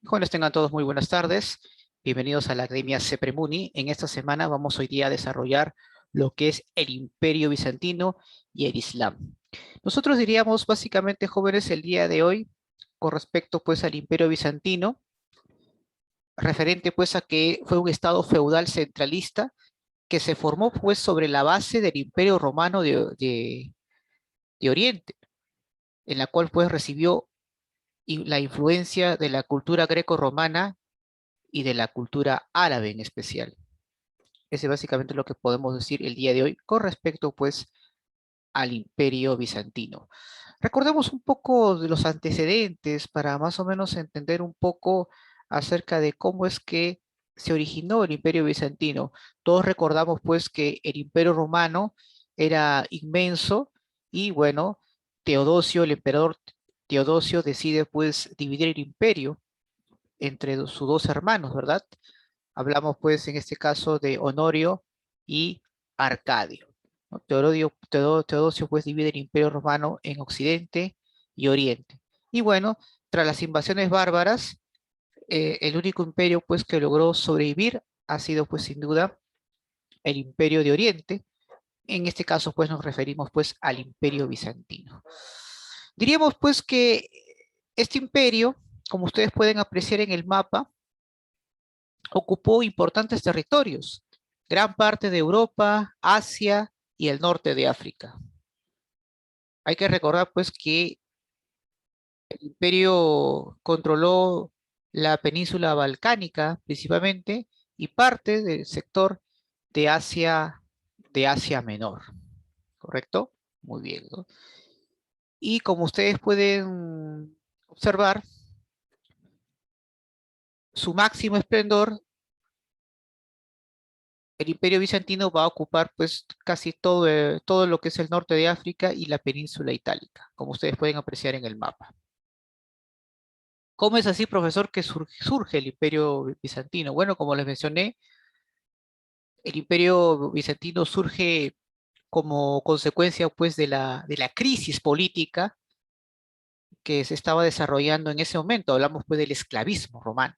Jóvenes, tengan todos muy buenas tardes. Bienvenidos a la Academia CEPREMUNI. En esta semana vamos hoy día a desarrollar lo que es el Imperio Bizantino y el Islam. Nosotros diríamos básicamente, jóvenes, el día de hoy, con respecto pues al Imperio Bizantino, referente pues a que fue un estado feudal centralista que se formó pues sobre la base del Imperio Romano de Oriente, en la cual pues recibió la influencia de la cultura greco-romana y de la cultura árabe en especial. Ese es básicamente lo que podemos decir el día de hoy con respecto pues al Imperio Bizantino. Recordemos un poco de los antecedentes para más o menos entender un poco acerca de cómo es que se originó el Imperio Bizantino. Todos recordamos pues que el Imperio Romano era inmenso y bueno, Teodosio, el emperador Teodosio decide pues dividir el imperio entre sus dos hermanos, ¿verdad? Hablamos pues en este caso de Honorio y Arcadio, ¿no? Teodosio pues divide el Imperio Romano en Occidente y Oriente. Y bueno, tras las invasiones bárbaras, el único imperio pues que logró sobrevivir ha sido pues sin duda el Imperio de Oriente. En este caso pues nos referimos pues al Imperio Bizantino. Diríamos pues que este imperio, como ustedes pueden apreciar en el mapa, ocupó importantes territorios, gran parte de Europa, Asia y el norte de África. Hay que recordar pues que el imperio controló la península balcánica principalmente y parte del sector de Asia Menor, ¿correcto? Muy bien, ¿no? Y como ustedes pueden observar, su máximo esplendor, el Imperio Bizantino va a ocupar pues casi todo lo que es el norte de África y la península itálica, como ustedes pueden apreciar en el mapa. ¿Cómo es así, profesor, que surge el Imperio Bizantino? Bueno, como les mencioné, el Imperio Bizantino surge como consecuencia pues de la crisis política que se estaba desarrollando en ese momento. Hablamos pues del esclavismo romano.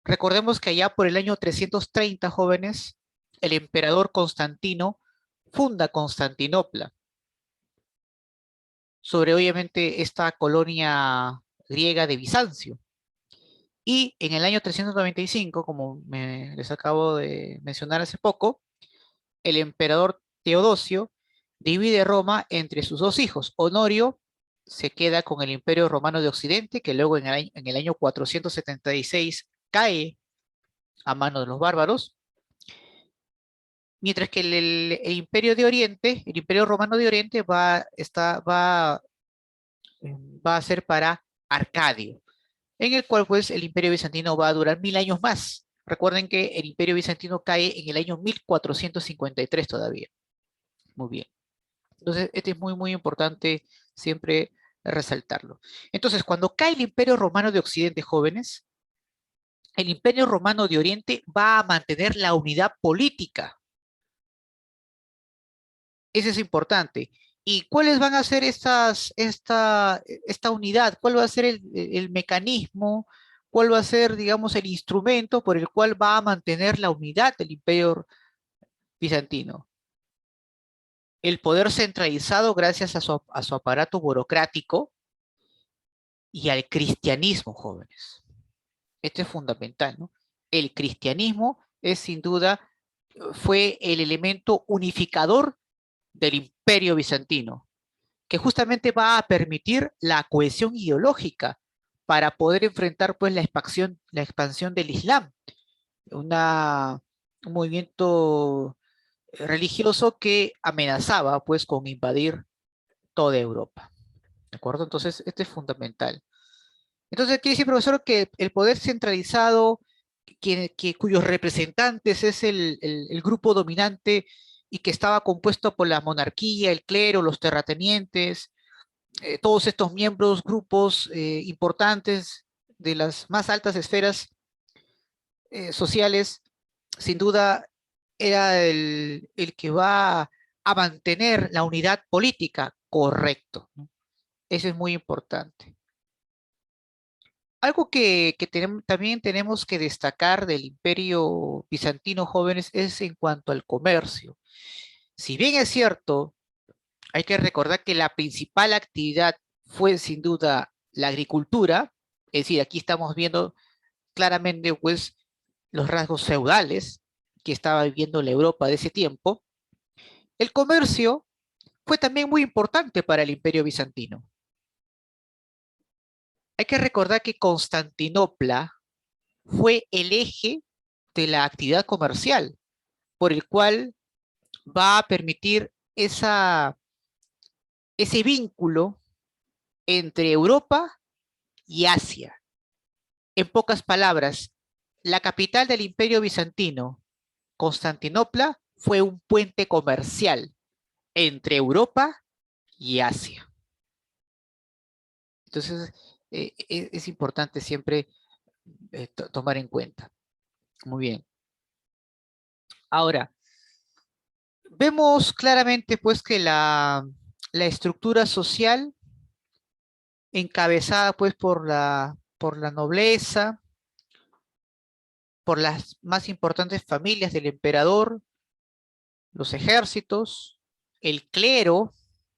Recordemos que allá por el año 330, jóvenes, el emperador Constantino funda Constantinopla sobre obviamente esta colonia griega de Bizancio. Y en el año 395, como les acabo de mencionar hace poco, el emperador Teodosio divide Roma entre sus dos hijos. Honorio se queda con el Imperio Romano de Occidente, que luego en el año 476 cae a manos de los bárbaros, mientras que el Imperio de Oriente, el Imperio Romano de Oriente va a ser para Arcadio, en el cual pues el Imperio Bizantino va a durar 1000 años más. Recuerden que el Imperio Bizantino cae en el año 1453 todavía. Muy bien. Entonces, este es muy importante siempre resaltarlo. Entonces, cuando cae el Imperio Romano de Occidente, jóvenes, el Imperio Romano de Oriente va a mantener la unidad política. Eso es importante. ¿Y cuáles van a ser esta unidad? ¿Cuál va a ser el mecanismo? ¿Cuál va a ser, digamos, el instrumento por el cual va a mantener la unidad del Imperio Bizantino? El poder centralizado gracias a su aparato burocrático y al cristianismo, jóvenes. Esto es fundamental, ¿no? El cristianismo es sin duda, fue el elemento unificador del Imperio Bizantino, que justamente va a permitir la cohesión ideológica para poder enfrentar pues la expansión del Islam, una, un movimiento religioso que amenazaba pues con invadir toda Europa. ¿De acuerdo? Entonces, este es fundamental. Entonces, quiere decir, profesor, que el poder centralizado, cuyos representantes es el grupo dominante y que estaba compuesto por la monarquía, el clero, los terratenientes, todos estos miembros, grupos importantes de las más altas esferas sociales, sin duda era el que va a mantener la unidad política, correcto, ¿no? Eso es muy importante. Algo que también tenemos que destacar del Imperio Bizantino, jóvenes, es en cuanto al comercio. Si bien es cierto, hay que recordar que la principal actividad fue sin duda la agricultura, es decir, aquí estamos viendo claramente pues los rasgos feudales que estaba viviendo la Europa de ese tiempo. El comercio fue también muy importante para el Imperio Bizantino. Hay que recordar que Constantinopla fue el eje de la actividad comercial, por el cual va a permitir ese vínculo entre Europa y Asia. En pocas palabras, la capital del Imperio Bizantino, Constantinopla, fue un puente comercial entre Europa y Asia. Entonces, es importante siempre tomar en cuenta. Muy bien. Ahora, vemos claramente pues que la estructura social encabezada pues por la nobleza, por las más importantes familias del emperador, los ejércitos, el clero,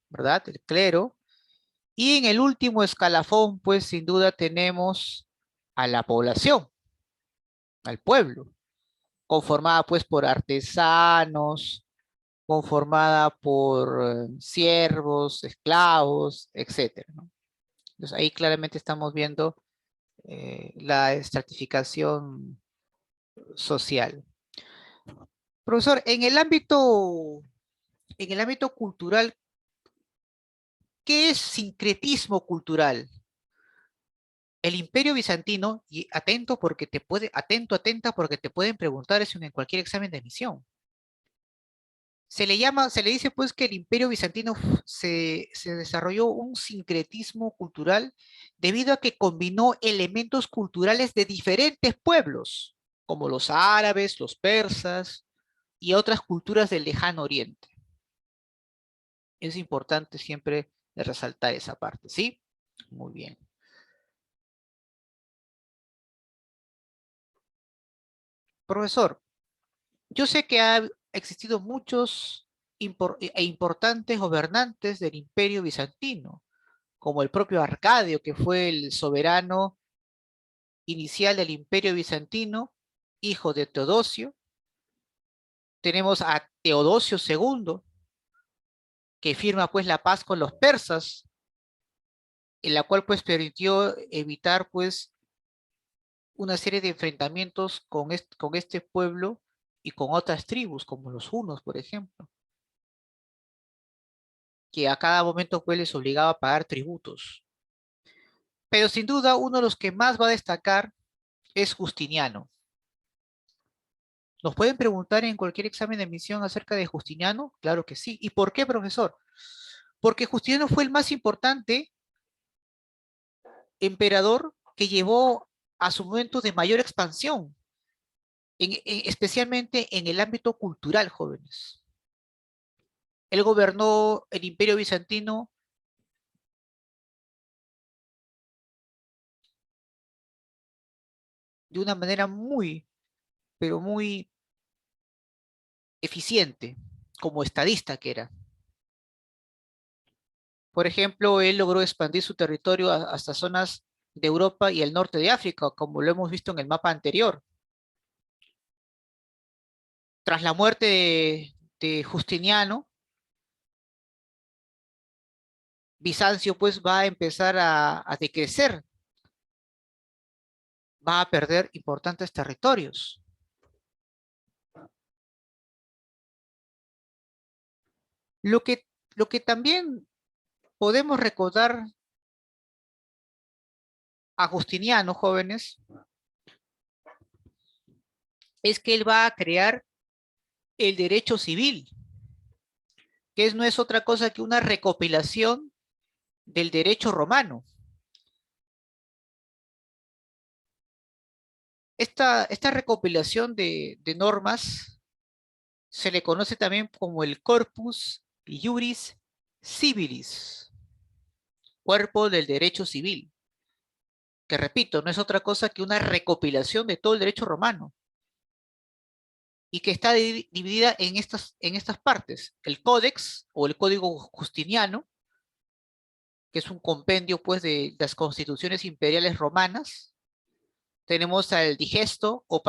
¿verdad? El clero. Y en el último escalafón, pues sin duda tenemos a la población, al pueblo, conformada pues por artesanos, conformada por siervos, esclavos, etcétera, ¿no? Entonces ahí claramente estamos viendo la estratificación social. Profesor, en el ámbito cultural, ¿qué es sincretismo cultural? El Imperio Bizantino, y atento porque atenta porque te pueden preguntar eso en cualquier examen de admisión. Se le dice pues que el Imperio Bizantino se desarrolló un sincretismo cultural debido a que combinó elementos culturales de diferentes pueblos, como los árabes, los persas y otras culturas del lejano oriente. Es importante siempre resaltar esa parte, ¿sí? Muy bien. Profesor, yo sé que ha existido muchos importantes gobernantes del Imperio Bizantino, como el propio Arcadio, que fue el soberano inicial del Imperio Bizantino, hijo de Teodosio. Tenemos a Teodosio II, que firma pues la paz con los persas, en la cual pues permitió evitar pues una serie de enfrentamientos con este pueblo y con otras tribus, como los hunos, por ejemplo, que a cada momento pues les obligaba a pagar tributos. Pero sin duda uno de los que más va a destacar es Justiniano. ¿Nos pueden preguntar en cualquier examen de admisión acerca de Justiniano? Claro que sí. ¿Y por qué, profesor? Porque Justiniano fue el más importante emperador que llevó a su momento de mayor expansión, especialmente en el ámbito cultural, jóvenes. Él gobernó el Imperio Bizantino de una manera pero muy eficiente, como estadista que era. Por ejemplo, él logró expandir su territorio hasta zonas de Europa y el norte de África, como lo hemos visto en el mapa anterior. Tras la muerte de Justiniano, Bizancio pues va a empezar a decrecer, va a perder importantes territorios. Lo que, lo que también podemos recordar a Justiniano, jóvenes, es que él va a crear el derecho civil, no es otra cosa que una recopilación del derecho romano. Esta recopilación de normas se le conoce también como el Corpus Iuris Civilis, cuerpo del derecho civil. que repito, no es otra cosa que una recopilación de todo el derecho romano, y que está dividida en estas partes. El Códex o el Código Justiniano, que es un compendio pues de las constituciones imperiales romanas. Tenemos al Digesto o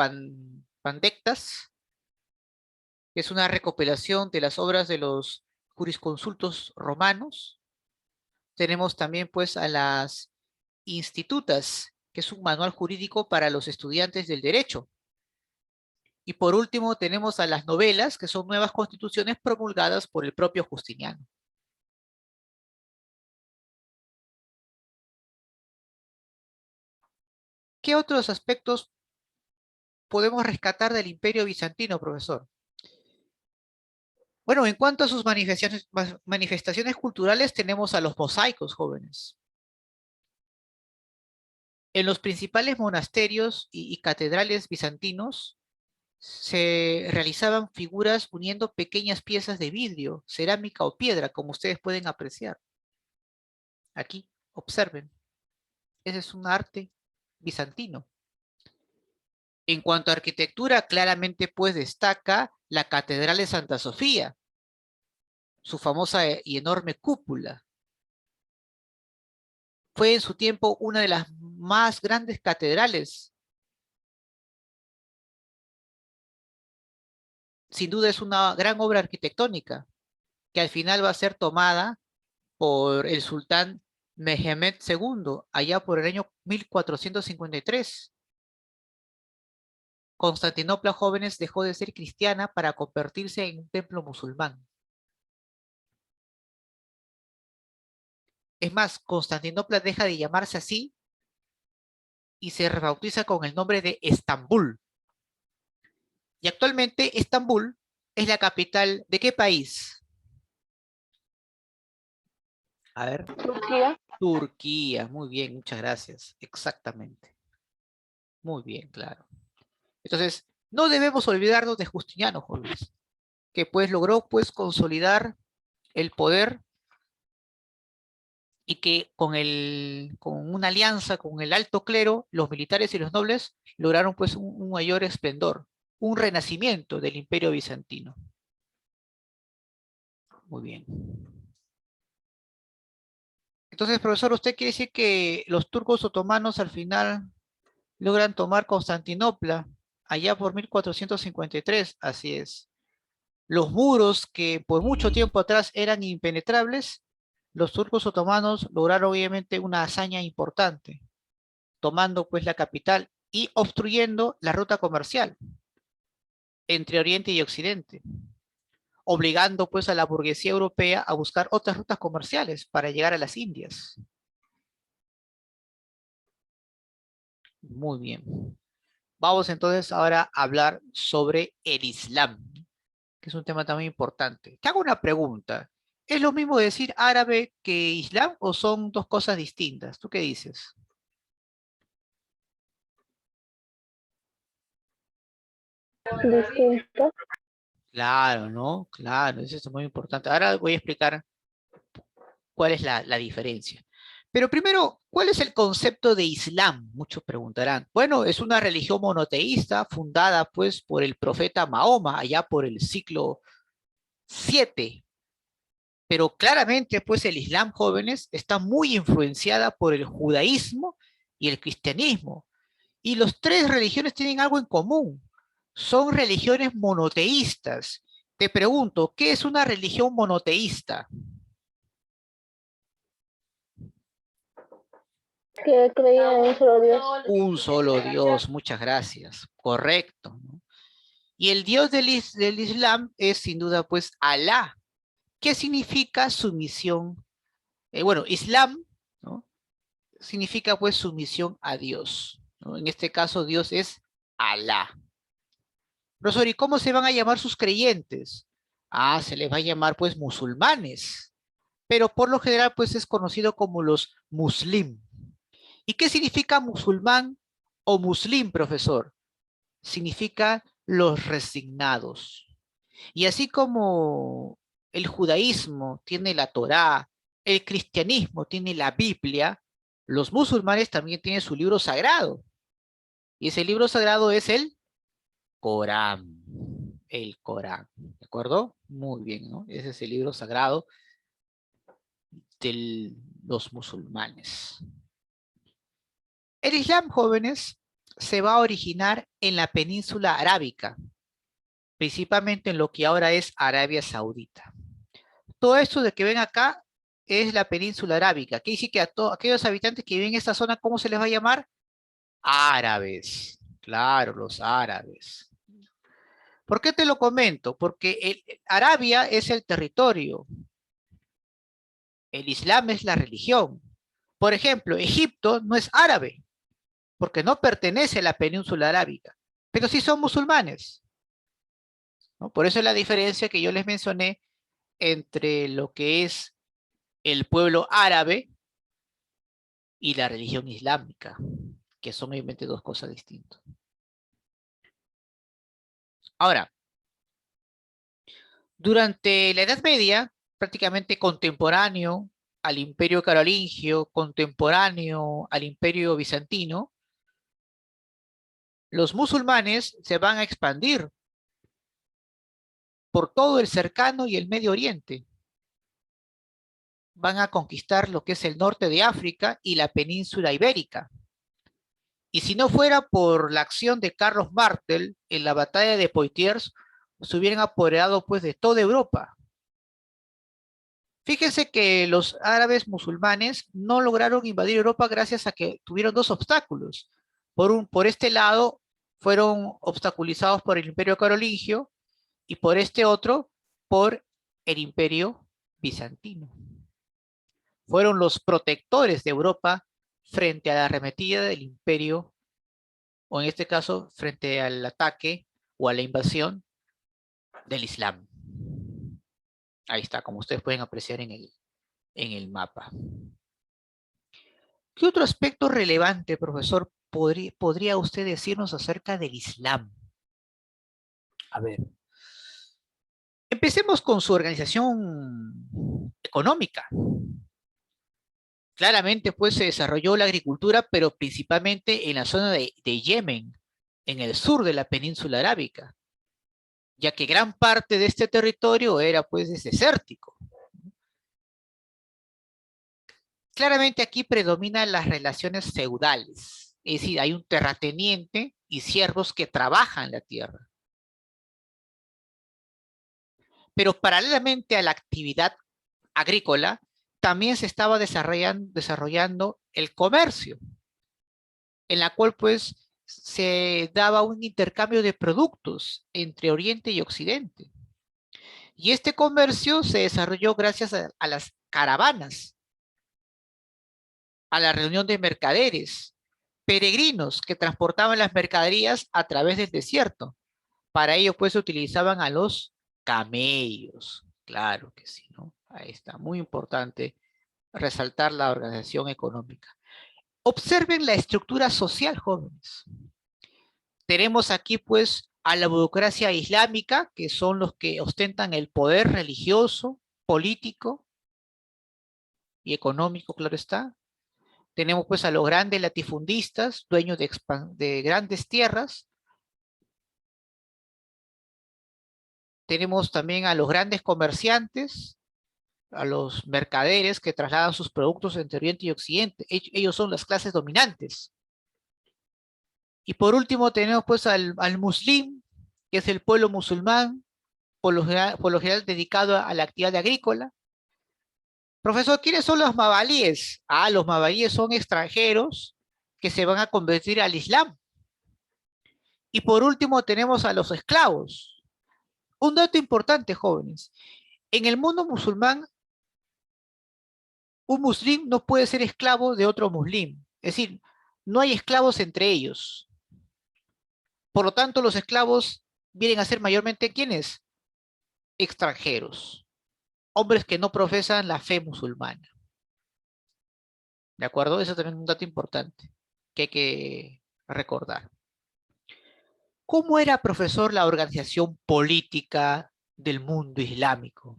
Pandectas, que es una recopilación de las obras de los jurisconsultos romanos. Tenemos también pues a las Institutas, que es un manual jurídico para los estudiantes del derecho. Y por último tenemos a las novelas, que son nuevas constituciones promulgadas por el propio Justiniano. ¿Qué otros aspectos podemos rescatar del Imperio Bizantino, profesor? Bueno, en cuanto a sus manifestaciones culturales, tenemos a los mosaicos, jóvenes. En los principales monasterios y catedrales bizantinos se realizaban figuras uniendo pequeñas piezas de vidrio, cerámica o piedra, como ustedes pueden apreciar. Aquí, observen. Ese es un arte bizantino. En cuanto a arquitectura, claramente pues destaca la Catedral de Santa Sofía, su famosa y enorme cúpula. Fue en su tiempo una de las más grandes catedrales. Sin duda es una gran obra arquitectónica que al final va a ser tomada por el sultán Mehmed II, allá por el año 1453. Constantinopla, jóvenes, dejó de ser cristiana para convertirse en un templo musulmán. Es más, Constantinopla deja de llamarse así y se rebautiza con el nombre de Estambul. Y actualmente Estambul es la capital ¿de qué país? A ver. Turquía. Turquía, muy bien, muchas gracias. Exactamente. Muy bien, claro. Entonces, no debemos olvidarnos de Justiniano, jóvenes, que pues logró pues consolidar el poder y que con una alianza con el alto clero, los militares y los nobles lograron pues un mayor esplendor, un renacimiento del Imperio Bizantino. Muy bien. Entonces, profesor, ¿usted quiere decir que los turcos otomanos al final logran tomar Constantinopla allá por 1453? Así es. Los muros que por mucho tiempo atrás eran impenetrables, los turcos otomanos lograron obviamente una hazaña importante, tomando pues la capital y obstruyendo la ruta comercial entre Oriente y Occidente, obligando pues a la burguesía europea a buscar otras rutas comerciales para llegar a las Indias. Muy bien. Vamos entonces ahora a hablar sobre el Islam, que es un tema también importante. Te hago una pregunta. ¿Es lo mismo decir árabe que Islam o son dos cosas distintas? ¿Tú qué dices? Distinto. Claro, ¿no? Claro, eso es muy importante. Ahora voy a explicar cuál es la diferencia. Pero primero, ¿cuál es el concepto de Islam? Muchos preguntarán. Bueno, es una religión monoteísta fundada pues por el profeta Mahoma allá por el siglo 7. Pero claramente pues el Islam, jóvenes, está muy influenciada por el judaísmo y el cristianismo. Y los tres religiones tienen algo en común. Son religiones monoteístas. Te pregunto, ¿qué es una religión monoteísta? Que creía en un solo Dios. Un solo Dios, muchas gracias. Correcto, ¿no? Y el Dios del Islam es sin duda pues Alá. ¿Qué significa sumisión? Bueno, Islam, ¿no? Significa pues sumisión a Dios, ¿no? En este caso Dios es Alá. Profesor, ¿y cómo se van a llamar sus creyentes? Ah, se les va a llamar pues musulmanes, pero por lo general pues es conocido como los muslim. ¿Y qué significa musulmán o muslim, profesor? Significa los resignados. Y así como el judaísmo tiene la Torá, el cristianismo tiene la Biblia, Los musulmanes también tienen su libro sagrado, y ese libro sagrado es el Corán. El Corán, ¿de acuerdo? Muy bien, ¿no? Ese es el libro sagrado de los musulmanes. El Islam, jóvenes, se va a originar en la península arábica, principalmente en lo que ahora es Arabia Saudita. Todo esto de que ven acá es la península arábica. ¿Qué dice que a todos aquellos habitantes que viven en esta zona, cómo se les va a llamar? Árabes. Claro, los árabes. ¿Por qué te lo comento? Porque Arabia es el territorio, el Islam es la religión. Por ejemplo, Egipto no es árabe, porque no pertenece a la península arábica, pero sí son musulmanes, ¿no? Por eso es la diferencia que yo les mencioné entre lo que es el pueblo árabe y la religión islámica, que son obviamente dos cosas distintas. Ahora, durante la Edad Media, prácticamente contemporáneo al Imperio Carolingio, contemporáneo al Imperio Bizantino, los musulmanes se van a expandir por todo el cercano y el Medio Oriente. Van a conquistar lo que es el norte de África y la península ibérica. Y si no fuera por la acción de Carlos Martel en la batalla de Poitiers, se hubieran apoderado pues de toda Europa. Fíjense que los árabes musulmanes no lograron invadir Europa gracias a que tuvieron dos obstáculos. Por este lado, fueron obstaculizados por el Imperio Carolingio y por este otro, por el Imperio Bizantino. Fueron los protectores de Europa frente a la arremetida del Imperio, o en este caso, frente al ataque o a la invasión del Islam. Ahí está, como ustedes pueden apreciar en el mapa. ¿Qué otro aspecto relevante, profesor, podría usted decirnos acerca del Islam? A ver, empecemos con su organización económica. Claramente, pues, se desarrolló la agricultura, pero principalmente en la zona de Yemen, en el sur de la península arábica, ya que gran parte de este territorio era, pues, desértico. Claramente aquí predominan las relaciones feudales, es decir, hay un terrateniente y siervos que trabajan la tierra. Pero paralelamente a la actividad agrícola, también se estaba desarrollando el comercio, en la cual pues se daba un intercambio de productos entre Oriente y Occidente. Y este comercio se desarrolló gracias a las caravanas, a la reunión de mercaderes, peregrinos que transportaban las mercaderías a través del desierto. Para ello pues se utilizaban a los camellos. Claro que sí, ¿no? Ahí está, muy importante resaltar la organización económica. Observen la estructura social, jóvenes. Tenemos aquí pues a la burocracia islámica, que son los que ostentan el poder religioso, político y económico, claro está. Tenemos pues a los grandes latifundistas, dueños de grandes tierras. Tenemos también a los grandes comerciantes, a los mercaderes que trasladan sus productos entre Oriente y Occidente. Ellos son las clases dominantes. Y por último tenemos pues al muslim, que es el pueblo musulmán, por lo general dedicado a la actividad agrícola. Profesor, ¿quiénes son los mabalíes? Ah, los mabalíes son extranjeros que se van a convertir al Islam. Y por último tenemos a los esclavos. Un dato importante, jóvenes. En el mundo musulmán, un muslim no puede ser esclavo de otro muslim. Es decir, no hay esclavos entre ellos. Por lo tanto, los esclavos vienen a ser mayormente ¿quiénes? Extranjeros. Hombres que no profesan la fe musulmana. ¿De acuerdo? Eso también es un dato importante que hay que recordar. ¿Cómo era, profesor, la organización política del mundo islámico?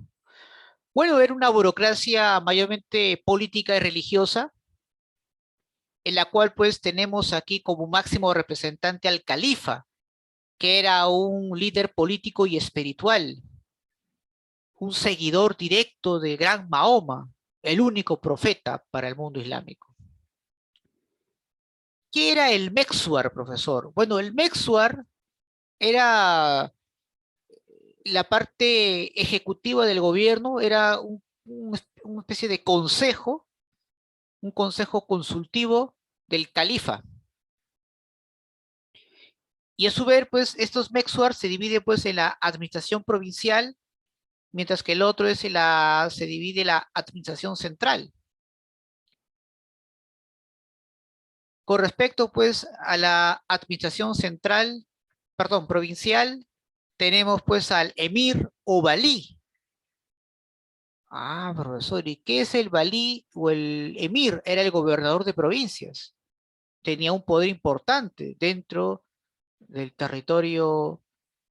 Bueno, era una burocracia mayormente política y religiosa, en la cual pues tenemos aquí como máximo representante al califa, que era un líder político y espiritual, un seguidor directo de gran Mahoma, el único profeta para el mundo islámico. ¿Qué era el Mexuar, profesor? Bueno, el Mexuar era la parte ejecutiva del gobierno, era una especie de consejo, un consejo consultivo del califa. Y a su vez, pues, estos Mexuar se dividen pues en la administración provincial, mientras que el otro es se divide la administración central. Con respecto pues a la administración central, perdón, provincial, tenemos pues al emir o valí. Ah, profesor, ¿y qué es el valí o el emir? Era el gobernador de provincias. Tenía un poder importante dentro del territorio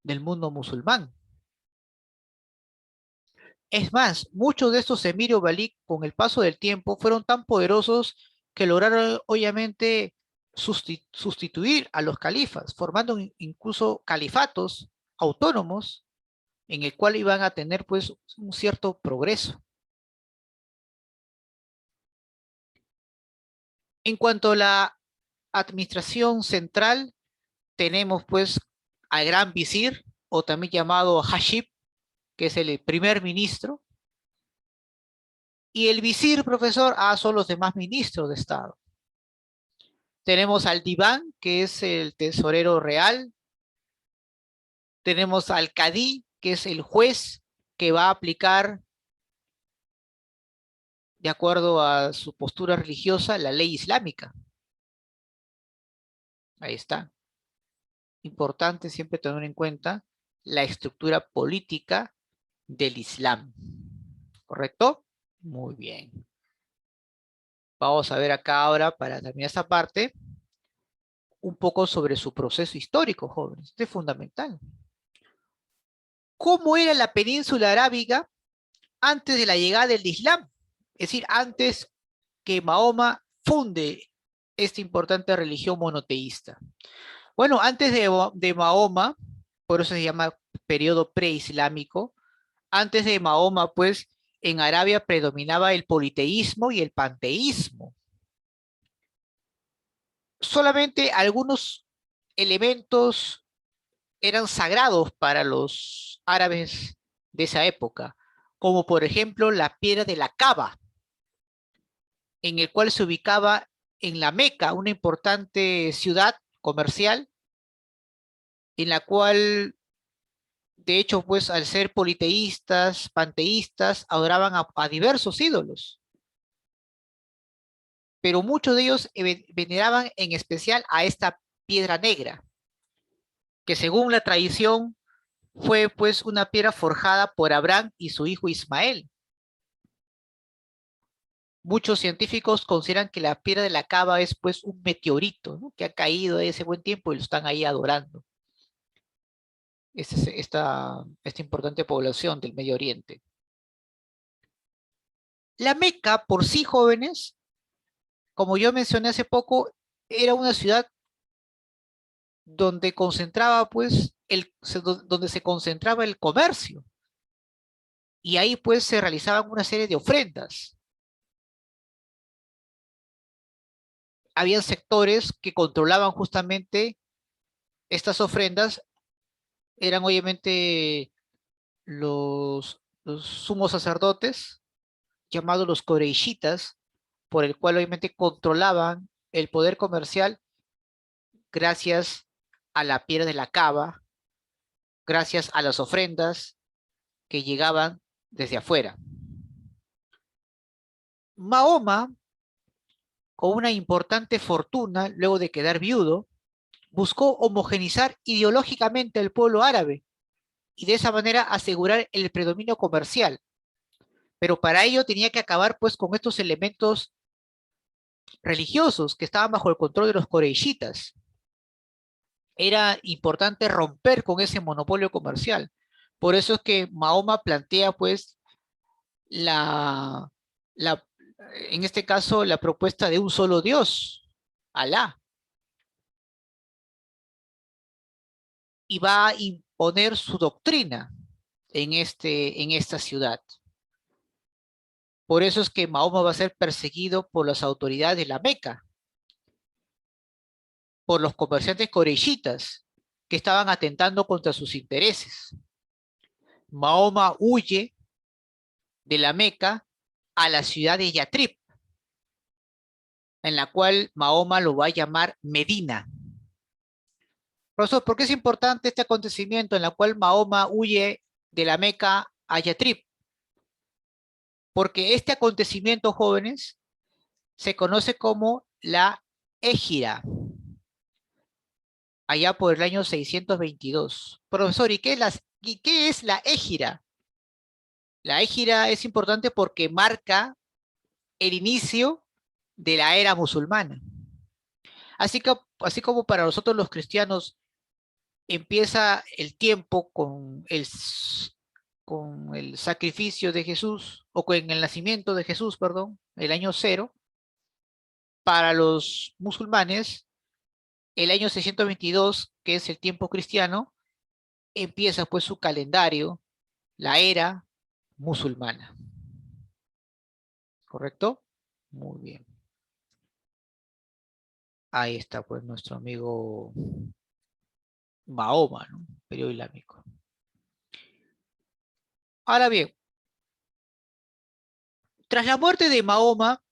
del mundo musulmán. Es más, muchos de estos emir o valí con el paso del tiempo fueron tan poderosos que lograron obviamente sustituir a los califas, formando incluso califatos autónomos en el cual iban a tener pues un cierto progreso. En cuanto a la administración central, tenemos pues al gran visir, o también llamado Hashib, que es el primer ministro, y el visir, profesor, son los demás ministros de Estado. Tenemos al diván, que es el tesorero real. Tenemos al cadí, que es el juez que va a aplicar, de acuerdo a su postura religiosa, la ley islámica. Ahí está. Importante siempre tener en cuenta la estructura política del Islam. ¿Correcto? Muy bien. Vamos a ver acá ahora, para terminar esta parte, un poco sobre su proceso histórico, jóvenes. Esto es fundamental. ¿Cómo era la península arábiga antes de la llegada del Islam? Es decir, antes que Mahoma funde esta importante religión monoteísta. Bueno, antes de Mahoma, por eso se llama periodo preislámico, antes de Mahoma, pues, en Arabia predominaba el politeísmo y el panteísmo. Solamente algunos elementos eran sagrados para los árabes de esa época, como por ejemplo la piedra de la Caba, en el cual se ubicaba en la Meca, una importante ciudad comercial, en la cual, de hecho, pues al ser politeístas, panteístas, adoraban a diversos ídolos, pero muchos de ellos veneraban en especial a esta piedra negra, que según la tradición fue pues una piedra forjada por Abraham y su hijo Ismael. Muchos científicos consideran que la piedra de la Cava es pues un meteorito, ¿no?, que ha caído de ese buen tiempo y lo están ahí adorando. Esta importante población del Medio Oriente. La Meca por sí, jóvenes, como yo mencioné hace poco, era una ciudad donde concentraba pues donde se concentraba el comercio, y ahí pues se realizaban una serie de ofrendas. Habían sectores que controlaban justamente estas ofrendas, eran obviamente los sumos sacerdotes, llamados los coreishitas, por el cual obviamente controlaban el poder comercial gracias a la piedra de la Cava, gracias a las ofrendas que llegaban desde afuera. Mahoma, con una importante fortuna, luego de quedar viudo, buscó homogenizar ideológicamente al pueblo árabe y de esa manera asegurar el predominio comercial. Pero para ello tenía que acabar pues con estos elementos religiosos que estaban bajo el control de los coreishitas. Era importante romper con ese monopolio comercial. Por eso es que Mahoma plantea pues la, en este caso la propuesta de un solo Dios, Alá, y va a imponer su doctrina en esta ciudad. Por eso es que Mahoma va a ser perseguido por las autoridades de la Meca, por los comerciantes coreyitas que estaban atentando contra sus intereses. Mahoma huye de la Meca a la ciudad de Yatrib, en la cual Mahoma lo va a llamar Medina. Profesor, ¿por qué es importante este acontecimiento en el cual Mahoma huye de la Meca a Yatrib? Porque este acontecimiento, jóvenes, se conoce como la Égira, allá por el año 622. Profesor, ¿y qué es la Égira? La Égira es importante porque marca el inicio de la era musulmana. Así como para nosotros los cristianos empieza el tiempo con el sacrificio de Jesús, o con el nacimiento de Jesús, perdón, el año cero, para los musulmanes, el año 622, que es el tiempo cristiano, empieza pues su calendario, la era musulmana. ¿Correcto? Muy bien. Ahí está pues nuestro amigo Mahoma, ¿no? Periodo islámico. Ahora bien, tras la muerte de Mahoma,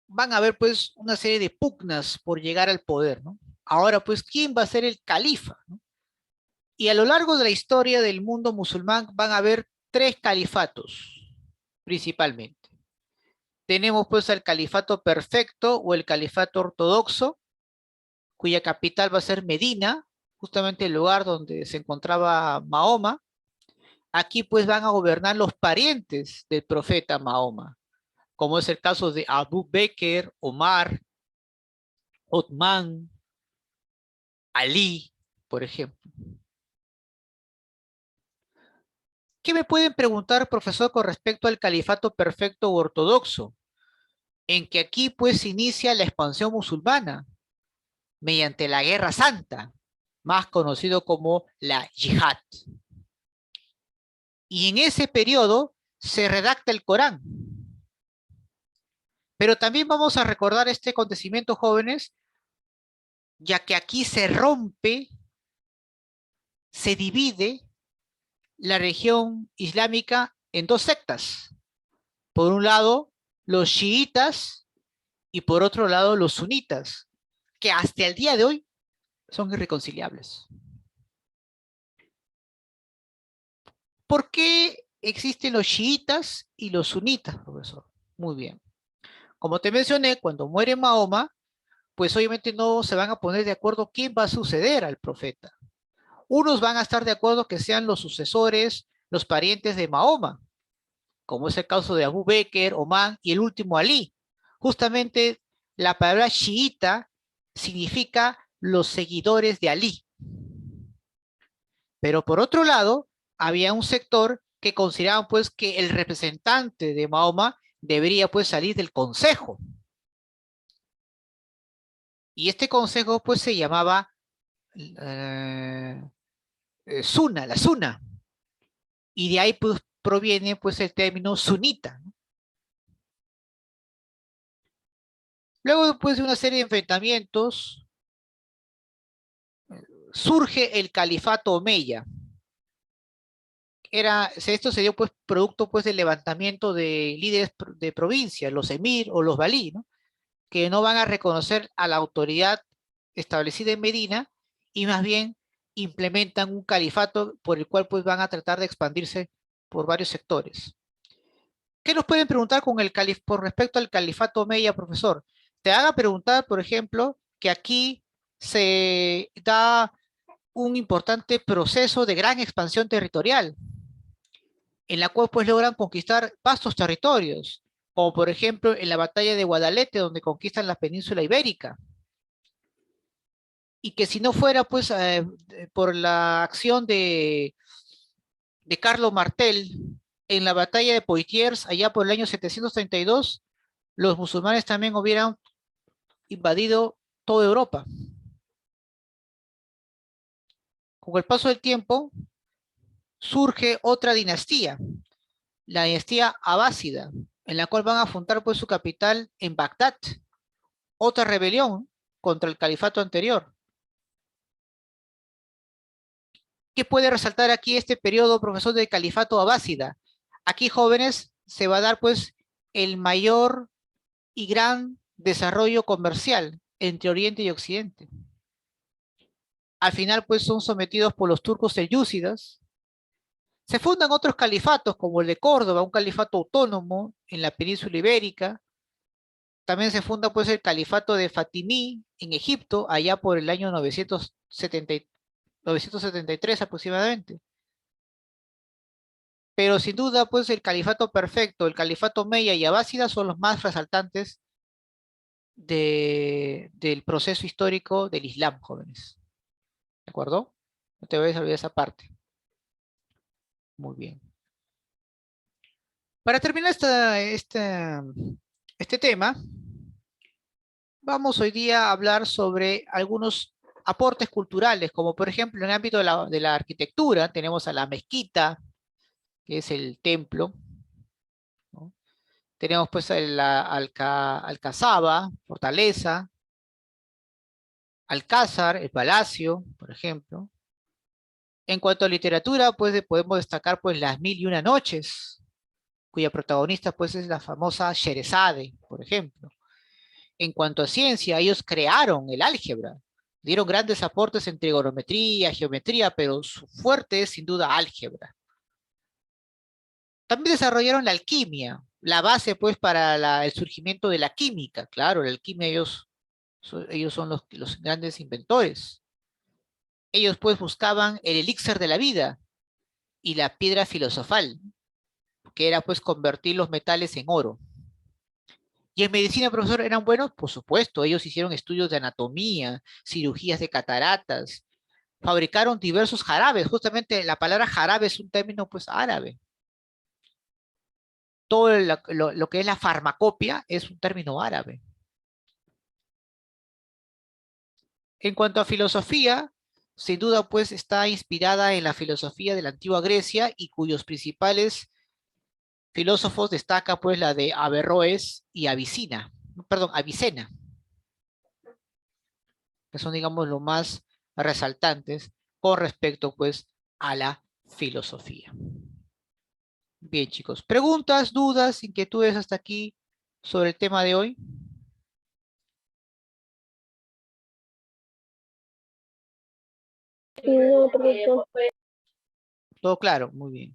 van a haber pues una serie de pugnas por llegar al poder, ¿no? Ahora pues, ¿quién va a ser el califa? ¿No? Y a lo largo de la historia del mundo musulmán van a haber tres califatos, principalmente. Tenemos pues el califato perfecto o el califato ortodoxo, cuya capital va a ser Medina, justamente el lugar donde se encontraba Mahoma. Aquí pues van a gobernar los parientes del profeta Mahoma, como es el caso de Abu Bakr, Omar, Othman, Ali, por ejemplo. ¿Qué me pueden preguntar, profesor, con respecto al califato perfecto u ortodoxo? En que aquí pues se inicia la expansión musulmana mediante la Guerra Santa, más conocido como la Yihad. Y en ese periodo se redacta el Corán. Pero también vamos a recordar este acontecimiento, jóvenes, ya que aquí se rompe, se divide la región islámica en dos sectas. Por un lado, los chiitas y por otro lado, los sunitas, que hasta el día de hoy son irreconciliables. ¿Por qué existen los chiitas y los sunitas, profesor? Muy bien. Como te mencioné, cuando muere Mahoma, pues obviamente no se van a poner de acuerdo quién va a suceder al profeta. Unos van a estar de acuerdo que sean los sucesores, los parientes de Mahoma, como es el caso de Abu Bakr, Omar y el último Ali. Justamente la palabra chiita significa los seguidores de Ali. Pero por otro lado, había un sector que consideraban pues que el representante de Mahoma debería pues salir del consejo. Y este consejo pues se llamaba Sunna, la Sunna. Y de ahí pues proviene pues el término sunita. Luego pues de una serie de enfrentamientos, surge el califato omeya. Esto se dio pues producto pues del levantamiento de líderes de provincia, los emir o los balí, ¿no? Que no van a reconocer a la autoridad establecida en Medina y más bien implementan un califato por el cual pues van a tratar de expandirse por varios sectores. ¿Qué nos pueden preguntar por respecto al califato omeya, profesor? Te van a preguntar, por ejemplo, que aquí se da un importante proceso de gran expansión territorial, en la cual pues logran conquistar vastos territorios, como por ejemplo en la batalla de Guadalete, donde conquistan la península ibérica, y que si no fuera pues por la acción de Carlo Martel en la batalla de Poitiers, allá por el año 732, los musulmanes también hubieran invadido toda Europa. Con el paso del tiempo, surge otra dinastía, la dinastía abásida, en la cual van a fundar pues su capital en Bagdad, otra rebelión contra el califato anterior. ¿Qué puede resaltar aquí este periodo, profesor, del califato abásida? Aquí, jóvenes, se va a dar pues el mayor y gran desarrollo comercial entre Oriente y Occidente. Al final pues son sometidos por los turcos selyúcidas. Se fundan otros califatos como el de Córdoba, un califato autónomo en la península ibérica. También se funda pues el califato de Fatimí en Egipto, allá por el año 973 aproximadamente. Pero sin duda pues el califato perfecto, el califato Omeya y Abásida son los más resaltantes del proceso histórico del Islam, jóvenes. ¿De acuerdo? No te vayas a olvidar esa parte. Muy bien. Para terminar este tema, vamos hoy día a hablar sobre algunos aportes culturales, como por ejemplo en el ámbito de la arquitectura, tenemos a la mezquita, que es el templo, ¿no? Tenemos pues Alcazaba, fortaleza, Alcázar, el palacio, por ejemplo. En cuanto a literatura, pues podemos destacar pues Las Mil y Una Noches, cuya protagonista pues es la famosa Sheresade, por ejemplo. En cuanto a ciencia, ellos crearon el álgebra, dieron grandes aportes en trigonometría, geometría, pero su fuerte es sin duda álgebra. También desarrollaron la alquimia, la base pues para el surgimiento de la química. Claro, la alquimia ellos son los grandes inventores. Ellos pues buscaban el elixir de la vida y la piedra filosofal, que era pues convertir los metales en oro. ¿Y en medicina, profesor, eran buenos? Por supuesto, ellos hicieron estudios de anatomía, cirugías de cataratas, fabricaron diversos jarabes. Justamente la palabra jarabe es un término pues árabe. Todo lo que es la farmacopia es un término árabe. En cuanto a filosofía, sin duda pues está inspirada en la filosofía de la antigua Grecia y cuyos principales filósofos destaca pues la de Averroes y Avicena, que son digamos los más resaltantes con respecto pues a la filosofía. Bien, chicos, preguntas, dudas, inquietudes hasta aquí sobre el tema de hoy. No, profesor. Todo claro, muy bien.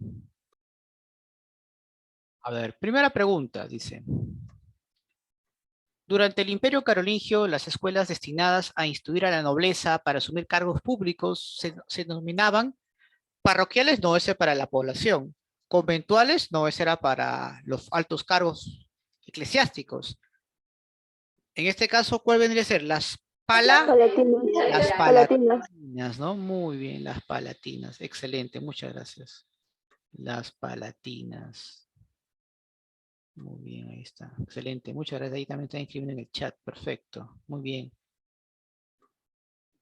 A ver, primera pregunta, dice. Durante el Imperio Carolingio, las escuelas destinadas a instruir a la nobleza para asumir cargos públicos se denominaban parroquiales, no, ese para la población. Conventuales, no, ese era para los altos cargos eclesiásticos. En este caso, ¿cuál vendría a ser? Las Palatinas. palatinas, ¿no? Muy bien, las palatinas. Excelente, muchas gracias. Las palatinas. Muy bien, ahí está. Excelente, muchas gracias. Ahí también está inscribiendo en el chat. Perfecto, muy bien.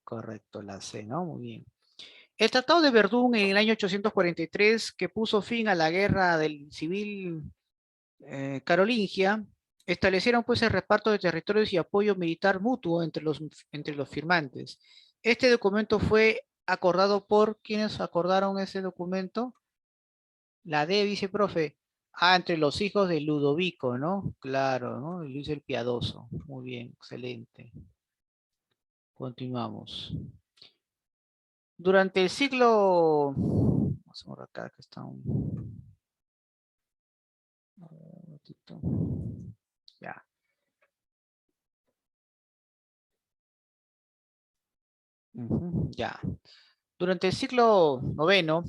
Correcto, la C, ¿no? Muy bien. El Tratado de Verdún en el año 843, que puso fin a la guerra del civil carolingia, establecieron pues el reparto de territorios y apoyo militar mutuo entre los firmantes. Este documento fue acordado por, ¿quiénes acordaron ese documento? La D, viceprofe. Ah, entre los hijos de Ludovico, ¿no? Claro, ¿no? Luis el Piadoso. Muy bien, excelente. Continuamos. Durante el siglo... Vamos a borrar acá que está un... Ya. Ya. Durante el siglo IX,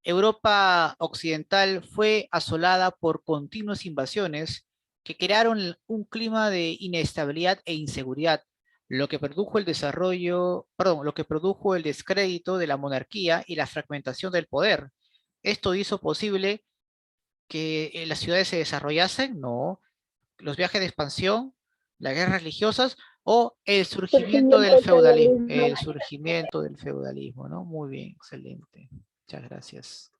Europa occidental fue asolada por continuas invasiones que crearon un clima de inestabilidad e inseguridad, lo que produjo lo que produjo el descrédito de la monarquía y la fragmentación del poder. ¿Esto hizo posible que las ciudades se desarrollasen? No. Los viajes de expansión, las guerras religiosas, O el surgimiento Surgimiento del del feudalismo. feudalismo. El surgimiento del feudalismo, ¿no? Muy bien, excelente. Muchas gracias.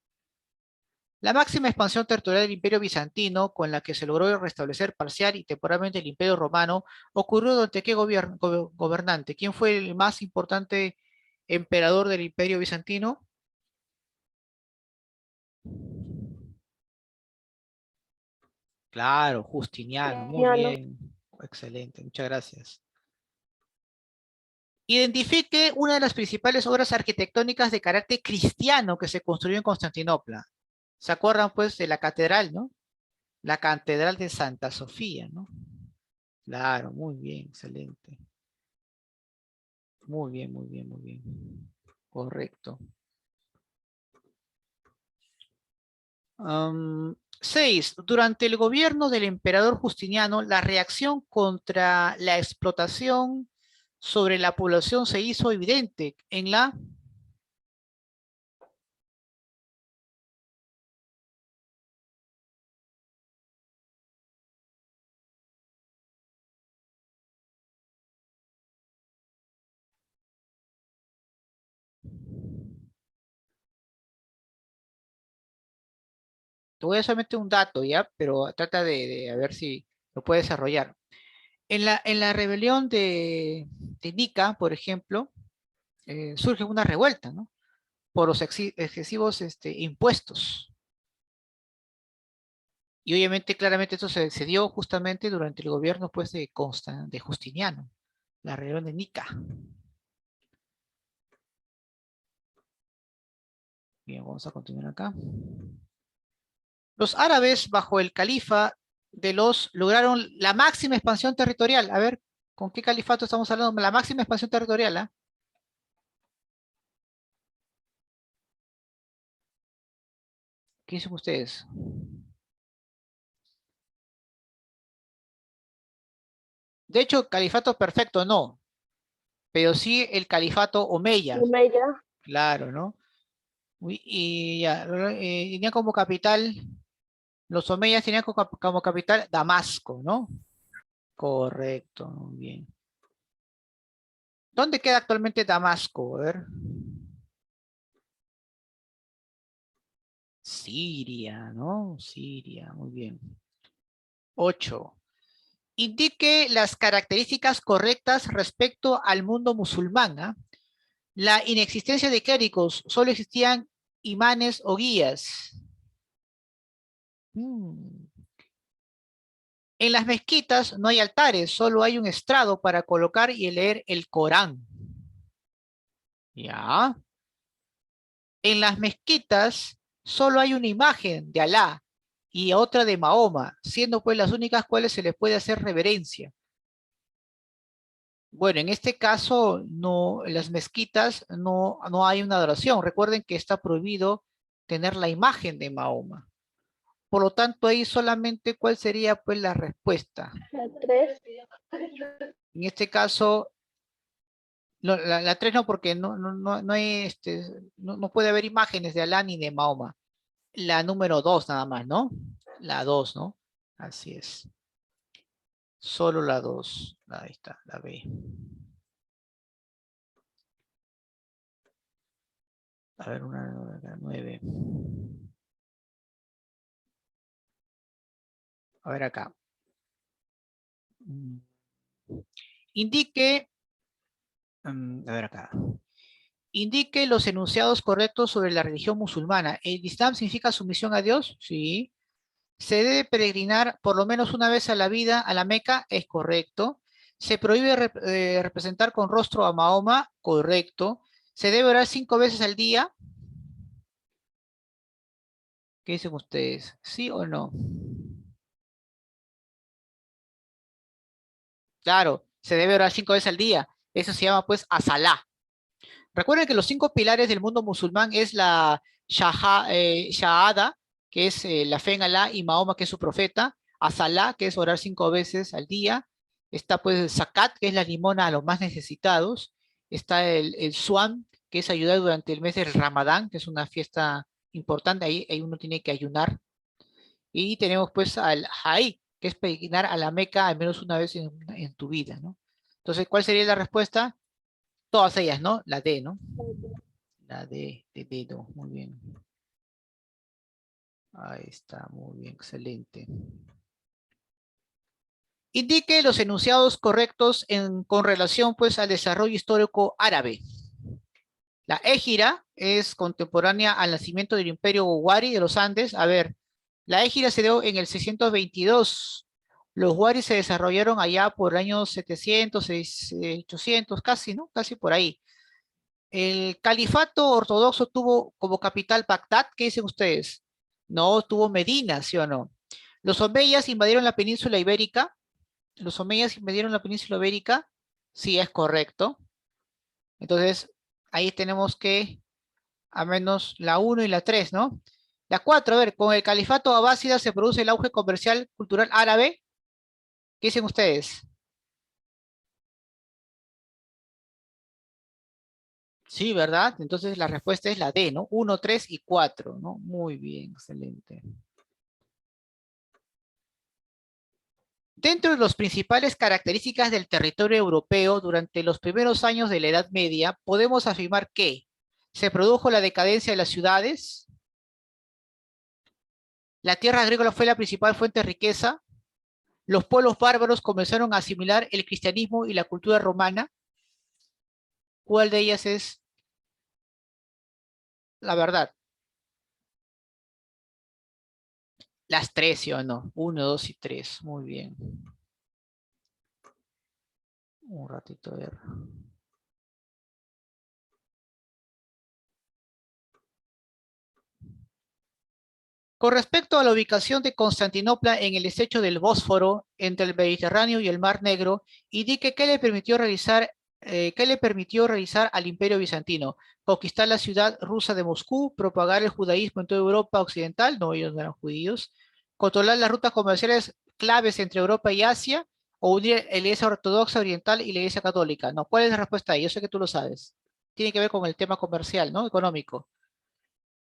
La máxima expansión territorial del Imperio Bizantino, con la que se logró restablecer parcial y temporalmente el Imperio Romano, ocurrió durante qué gobernante? ¿Quién fue el más importante emperador del Imperio Bizantino? Claro, Justiniano, muy Justiniano. bien. Excelente, muchas gracias. Identifique una de las principales obras arquitectónicas de carácter cristiano que se construyó en Constantinopla. ¿Se acuerdan, pues, de la catedral, no? La Catedral de Santa Sofía, ¿no? Claro, muy bien, excelente. Muy bien, muy bien, muy bien. Correcto. 6. Durante el gobierno del emperador Justiniano, la reacción contra la explotación sobre la población se hizo evidente en la... Te voy a solamente un dato, ¿ya? Pero trata de a ver si lo puede desarrollar. En la rebelión de Nica, por ejemplo, surge una revuelta, ¿no? Por los excesivos impuestos. Y obviamente, claramente, esto se dio justamente durante el gobierno pues, de Justiniano, la rebelión de Nica. Bien, vamos a continuar acá. Los árabes, bajo el califa de los, lograron la máxima expansión territorial. A ver, ¿con qué califato estamos hablando? La máxima expansión territorial, ¿ah? ¿Qué dicen ustedes? De hecho, califato perfecto no, pero sí el califato Omeya, Omeya. claro, ¿no? Y ya, tenía como capital, los Omeyas tenían como capital Damasco, ¿no? Correcto, muy bien. ¿Dónde queda actualmente Damasco? A ver. Siria, ¿no? Siria, muy bien. 8. Indique las características correctas respecto al mundo musulmán, ¿ah? La inexistencia de clérigos, solo existían imanes o guías. Mm. En las mezquitas no hay altares, solo hay un estrado para colocar y leer el Corán. ¿Ya? En las mezquitas solo hay una imagen de Alá y otra de Mahoma, siendo pues las únicas cuales se les puede hacer reverencia. Bueno, en este caso, no, en las mezquitas no hay una adoración. Recuerden que está prohibido tener la imagen de Mahoma. Por lo tanto, ahí solamente cuál sería pues la respuesta. La 3. En este caso, la 3 no, porque no hay no puede haber imágenes de Alá ni de Mahoma. La número 2 nada más, ¿no? La 2, ¿no? Así es. Solo la 2. Ahí está, la B. A ver, una 9. A ver acá. Indique, a ver acá. Indique los enunciados correctos sobre la religión musulmana. ¿El Islam significa sumisión a Dios? Sí. ¿Se debe peregrinar por lo menos una vez a la vida a la Meca? Es correcto. ¿Se prohíbe representar con rostro a Mahoma? Correcto. ¿Se debe orar 5 veces al día? ¿Qué dicen ustedes? ¿Sí o no? Claro, se debe orar 5 veces al día. Eso se llama pues asalá. Recuerden que los 5 pilares del mundo musulmán es la Shahada, que es la fe en Alá, y Mahoma, que es su profeta. Asalá, que es orar 5 veces al día. Está pues el Zakat, que es la limona a los más necesitados. Está el Suam, que es ayudar durante el mes del Ramadán, que es una fiesta importante. Ahí uno tiene que ayunar. Y tenemos pues al Hajj, que es peregrinar a la Meca al menos una vez en tu vida, ¿no? Entonces, ¿cuál sería la respuesta? Todas ellas, ¿no? La D, ¿no? La D, de dedo, muy bien. Ahí está, muy bien, excelente. Indique los enunciados correctos con relación, pues, al desarrollo histórico árabe. La Égira es contemporánea al nacimiento del Imperio Wari de los Andes. A ver, la Égira se dio en el 622. Los Waris se desarrollaron allá por el año 700, 800, casi, ¿no? Casi por ahí. El califato ortodoxo tuvo como capital Bagdad. ¿Qué dicen ustedes? No, tuvo Medina, ¿sí o no? Los omeyas invadieron la península ibérica. Los omeyas invadieron la península ibérica. Sí, es correcto. Entonces, ahí tenemos que a menos la uno y la 3, ¿no? La 4, a ver, con el califato abásida se produce el auge comercial cultural árabe. ¿Qué dicen ustedes? Sí, ¿verdad? Entonces la respuesta es la D, ¿no? 1, 3 y 4, ¿no? Muy bien, excelente. Dentro de las principales características del territorio europeo durante los primeros años de la Edad Media, podemos afirmar que se produjo la decadencia de las ciudades, la tierra agrícola fue la principal fuente de riqueza, los pueblos bárbaros comenzaron a asimilar el cristianismo y la cultura romana. ¿Cuál de ellas es la verdad? Las tres, ¿sí o no? Uno, dos y tres. Muy bien. Un ratito a ver. Con respecto a la ubicación de Constantinopla en el estrecho del Bósforo, entre el Mediterráneo y el Mar Negro, indique qué le permitió realizar al Imperio Bizantino. Conquistar la ciudad rusa de Moscú, propagar el judaísmo en toda Europa occidental, no, ellos no eran judíos, controlar las rutas comerciales claves entre Europa y Asia, o unir la Iglesia Ortodoxa Oriental y la Iglesia Católica. No, ¿cuál es la respuesta ahí? Yo sé que tú lo sabes. Tiene que ver con el tema comercial, ¿no? Económico.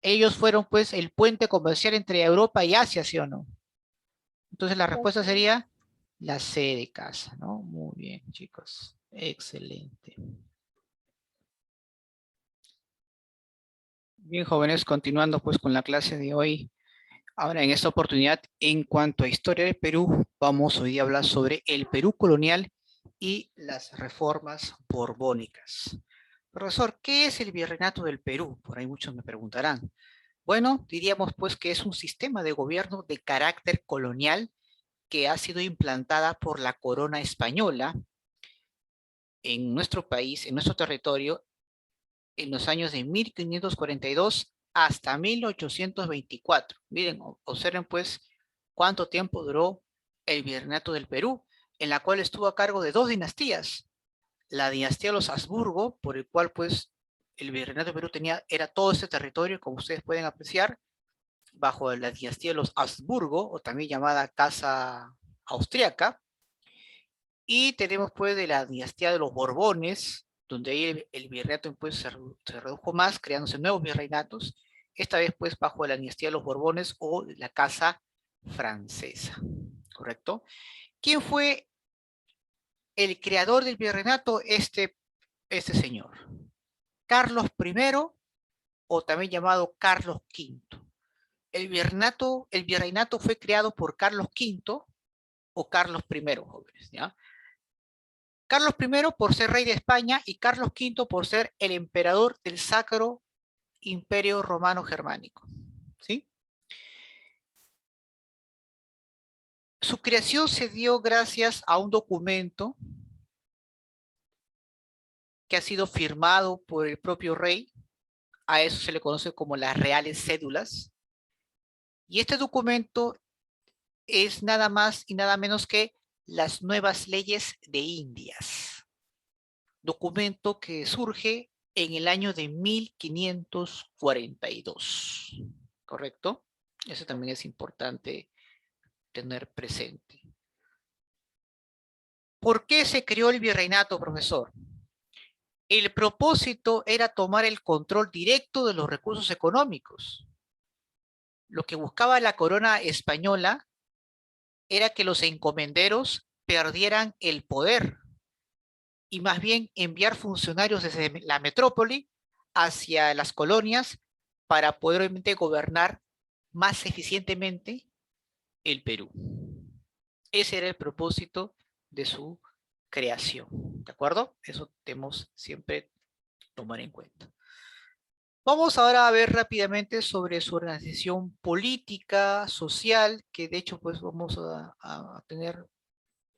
Ellos fueron pues el puente comercial entre Europa y Asia, ¿sí o no? Entonces la respuesta sería la C de casa, ¿no? Muy bien, chicos. Excelente. Bien, jóvenes, continuando pues con la clase de hoy. Ahora, en esta oportunidad, en cuanto a historia del Perú, vamos hoy a hablar sobre el Perú colonial y las reformas borbónicas. Profesor, ¿qué es el Virreinato del Perú? Por ahí muchos me preguntarán. Bueno, diríamos pues que es un sistema de gobierno de carácter colonial que ha sido implantada por la corona española en nuestro país, en nuestro territorio, en los años de 1542 hasta 1824. Miren, observen pues cuánto tiempo duró el Virreinato del Perú, en la cual estuvo a cargo de dos dinastías. La dinastía de los Habsburgo, por el cual pues el Virreinato del Perú era todo este territorio, como ustedes pueden apreciar, bajo la dinastía de los Habsburgo, o también llamada Casa Austriaca. Y tenemos pues de la dinastía de los Borbones, donde ahí el virreinato pues, se redujo más, creándose nuevos virreinatos, esta vez pues bajo la dinastía de los Borbones o la Casa Francesa, ¿correcto? ¿Quién fue el creador del virreinato? Este señor, Carlos I, o también llamado Carlos V. El virreinato fue creado por Carlos V o Carlos I, jóvenes, ¿ya? Carlos I por ser rey de España y Carlos V por ser el emperador del Sacro Imperio Romano Germánico. ¿Sí? Su creación se dio gracias a un documento que ha sido firmado por el propio rey. A eso se le conoce como las reales cédulas. Y este documento es nada más y nada menos que las nuevas leyes de Indias. Documento que surge en el año de 1542. ¿Correcto? Eso también es importante tener presente. ¿Por qué se creó el virreinato, profesor? El propósito era tomar el control directo de los recursos económicos. Lo que buscaba la corona española era que los encomenderos perdieran el poder y más bien enviar funcionarios desde la metrópoli hacia las colonias para poder obviamente gobernar más eficientemente el Perú. Ese era el propósito de su creación, ¿de acuerdo? Eso debemos siempre tomar en cuenta. Vamos ahora a ver rápidamente sobre su organización política, social, que de hecho pues vamos a tener,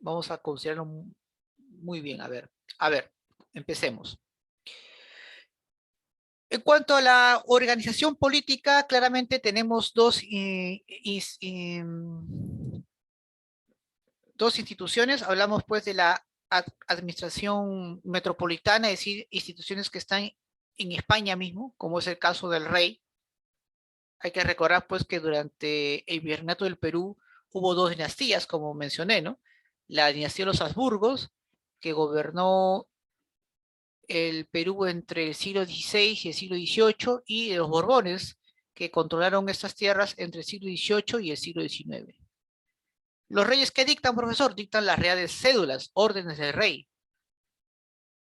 vamos a considerarlo muy bien. A ver, empecemos. En cuanto a la organización política, claramente tenemos dos instituciones. Hablamos pues de la administración metropolitana, es decir, instituciones que están en España mismo, como es el caso del rey. Hay que recordar pues que durante el virreinato del Perú hubo dos dinastías, como mencioné, ¿no? La dinastía de los Habsburgos, que gobernó el Perú entre el siglo XVI y el siglo XVIII, y los Borbones, que controlaron estas tierras entre el siglo XVIII y el siglo XIX. Los reyes, ¿qué dictan, profesor? Dictan las reales cédulas, órdenes del rey,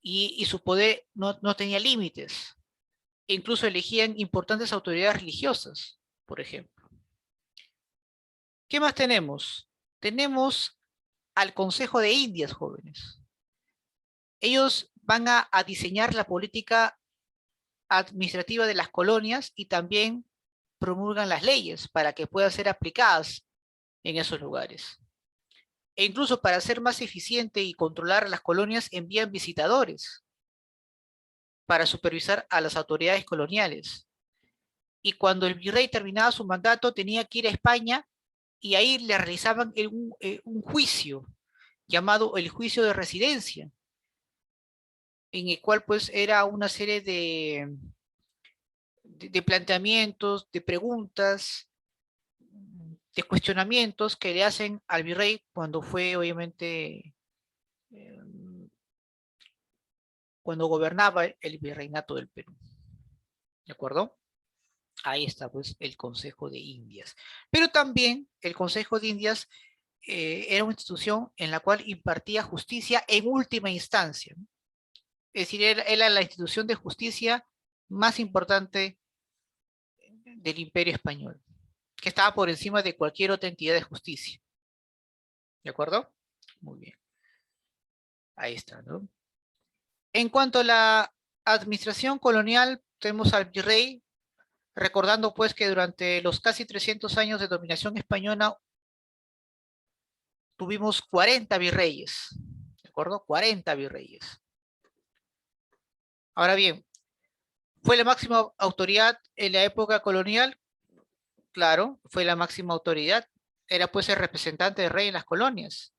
y su poder no tenía límites. E incluso elegían importantes autoridades religiosas, por ejemplo. ¿Qué más tenemos? Tenemos al Consejo de Indias, jóvenes. Ellos van a diseñar la política administrativa de las colonias y también promulgan las leyes para que puedan ser aplicadas en esos lugares. E incluso para ser más eficiente y controlar las colonias envían visitadores para supervisar a las autoridades coloniales. Y cuando el virrey terminaba su mandato tenía que ir a España y ahí le realizaban un juicio llamado el juicio de residencia, en el cual pues era una serie de planteamientos, de preguntas, de cuestionamientos que le hacen al virrey cuando fue obviamente, eh, cuando gobernaba el virreinato del Perú. ¿De acuerdo? Ahí está pues el Consejo de Indias. Pero también el Consejo de Indias era una institución en la cual impartía justicia en última instancia, ¿no? Es decir, era la institución de justicia más importante del Imperio Español, que estaba por encima de cualquier otra entidad de justicia. ¿De acuerdo? Muy bien. Ahí está, ¿no? En cuanto a la administración colonial, tenemos al virrey, recordando pues que durante los casi 300 años de dominación española tuvimos 40 virreyes, ¿de acuerdo? 40 virreyes. Ahora bien, ¿fue la máxima autoridad en la época colonial? Claro, fue la máxima autoridad. Era pues el representante del rey en las colonias.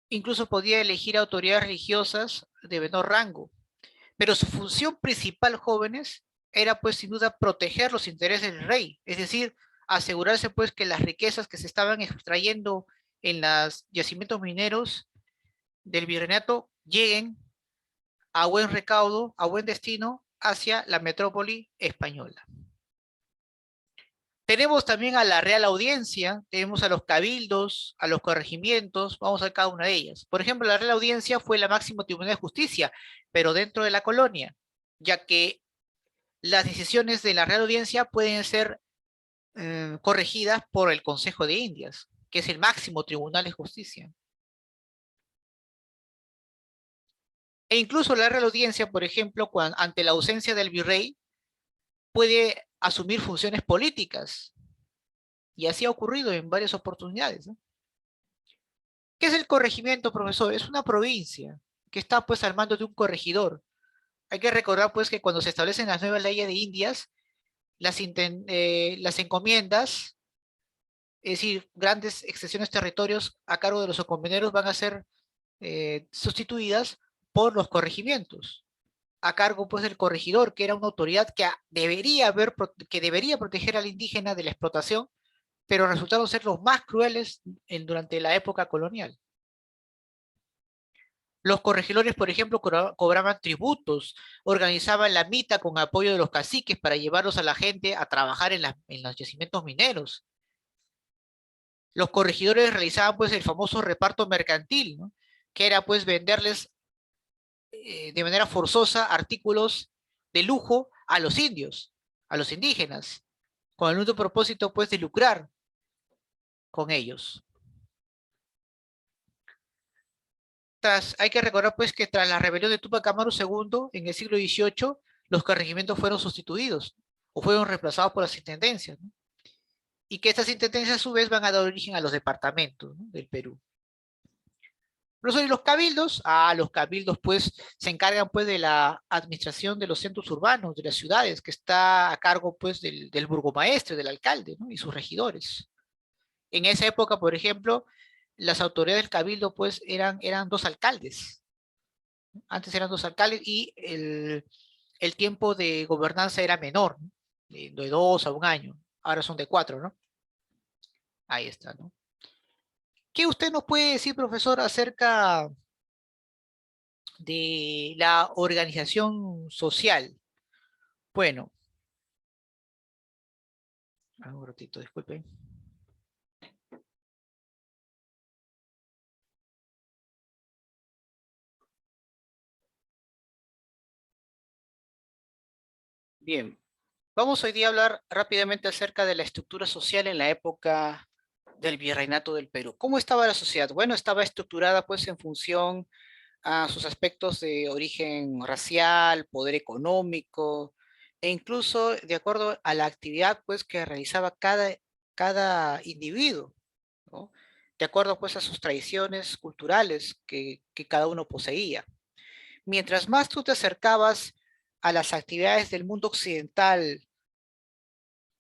Incluso podía elegir autoridades religiosas de menor rango. Pero su función principal, jóvenes, era pues sin duda proteger los intereses del rey. Es decir, asegurarse pues que las riquezas que se estaban extrayendo en los yacimientos mineros del virreinato lleguen a buen recaudo, a buen destino hacia la metrópoli española. Tenemos también a la Real Audiencia, tenemos a los cabildos, a los corregimientos, vamos a ver cada una de ellas. Por ejemplo, la Real Audiencia fue la máximo tribunal de justicia, pero dentro de la colonia, ya que las decisiones de la Real Audiencia pueden ser corregidas por el Consejo de Indias, que es el máximo tribunal de justicia. E incluso la Real Audiencia, por ejemplo, ante la ausencia del virrey, puede asumir funciones políticas. Y así ha ocurrido en varias oportunidades, ¿no? ¿Qué es el corregimiento, profesor? Es una provincia que está pues al mando de un corregidor. Hay que recordar pues que cuando se establecen las nuevas leyes de Indias, las encomiendas, es decir, grandes extensiones de territorios a cargo de los encomenderos van a ser sustituidas por los corregimientos, a cargo pues del corregidor, que era una autoridad que debería proteger al indígena de la explotación, pero resultaron ser los más crueles durante la época colonial. Los corregidores, por ejemplo, cobraban tributos, organizaban la mita con apoyo de los caciques para llevarlos a la gente a trabajar en los yacimientos mineros. Los corregidores realizaban pues el famoso reparto mercantil, ¿no? que era pues venderles de manera forzosa artículos de lujo a los indios, a los indígenas, con el único propósito pues de lucrar con ellos. Hay que recordar pues que tras la rebelión de Tupac Amaru II en el siglo XVIII, los corregimientos fueron sustituidos o fueron reemplazados por las intendencias, ¿no? Y que estas intendencias a su vez van a dar origen a los departamentos, ¿no?, del Perú. Los cabildos, los cabildos pues se encargan pues de la administración de los centros urbanos, de las ciudades, que está a cargo pues del burgomaestre, del alcalde, ¿no?, y sus regidores. En esa época, por ejemplo, las autoridades del cabildo pues eran dos alcaldes. Antes eran dos alcaldes y el tiempo de gobernanza era menor, ¿no?, de 2 a 1 año. Ahora son de 4, ¿no? Ahí está, ¿no? ¿Qué usted nos puede decir, profesor, acerca de la organización social? Bueno, un ratito, disculpen. Bien, vamos hoy día a hablar rápidamente acerca de la estructura social en la época del Virreinato del Perú. ¿Cómo estaba la sociedad? Bueno, estaba estructurada pues en función a sus aspectos de origen racial, poder económico, e incluso de acuerdo a la actividad pues que realizaba cada individuo, ¿no?, de acuerdo pues a sus tradiciones culturales que cada uno poseía. Mientras más tú te acercabas a las actividades del mundo occidental,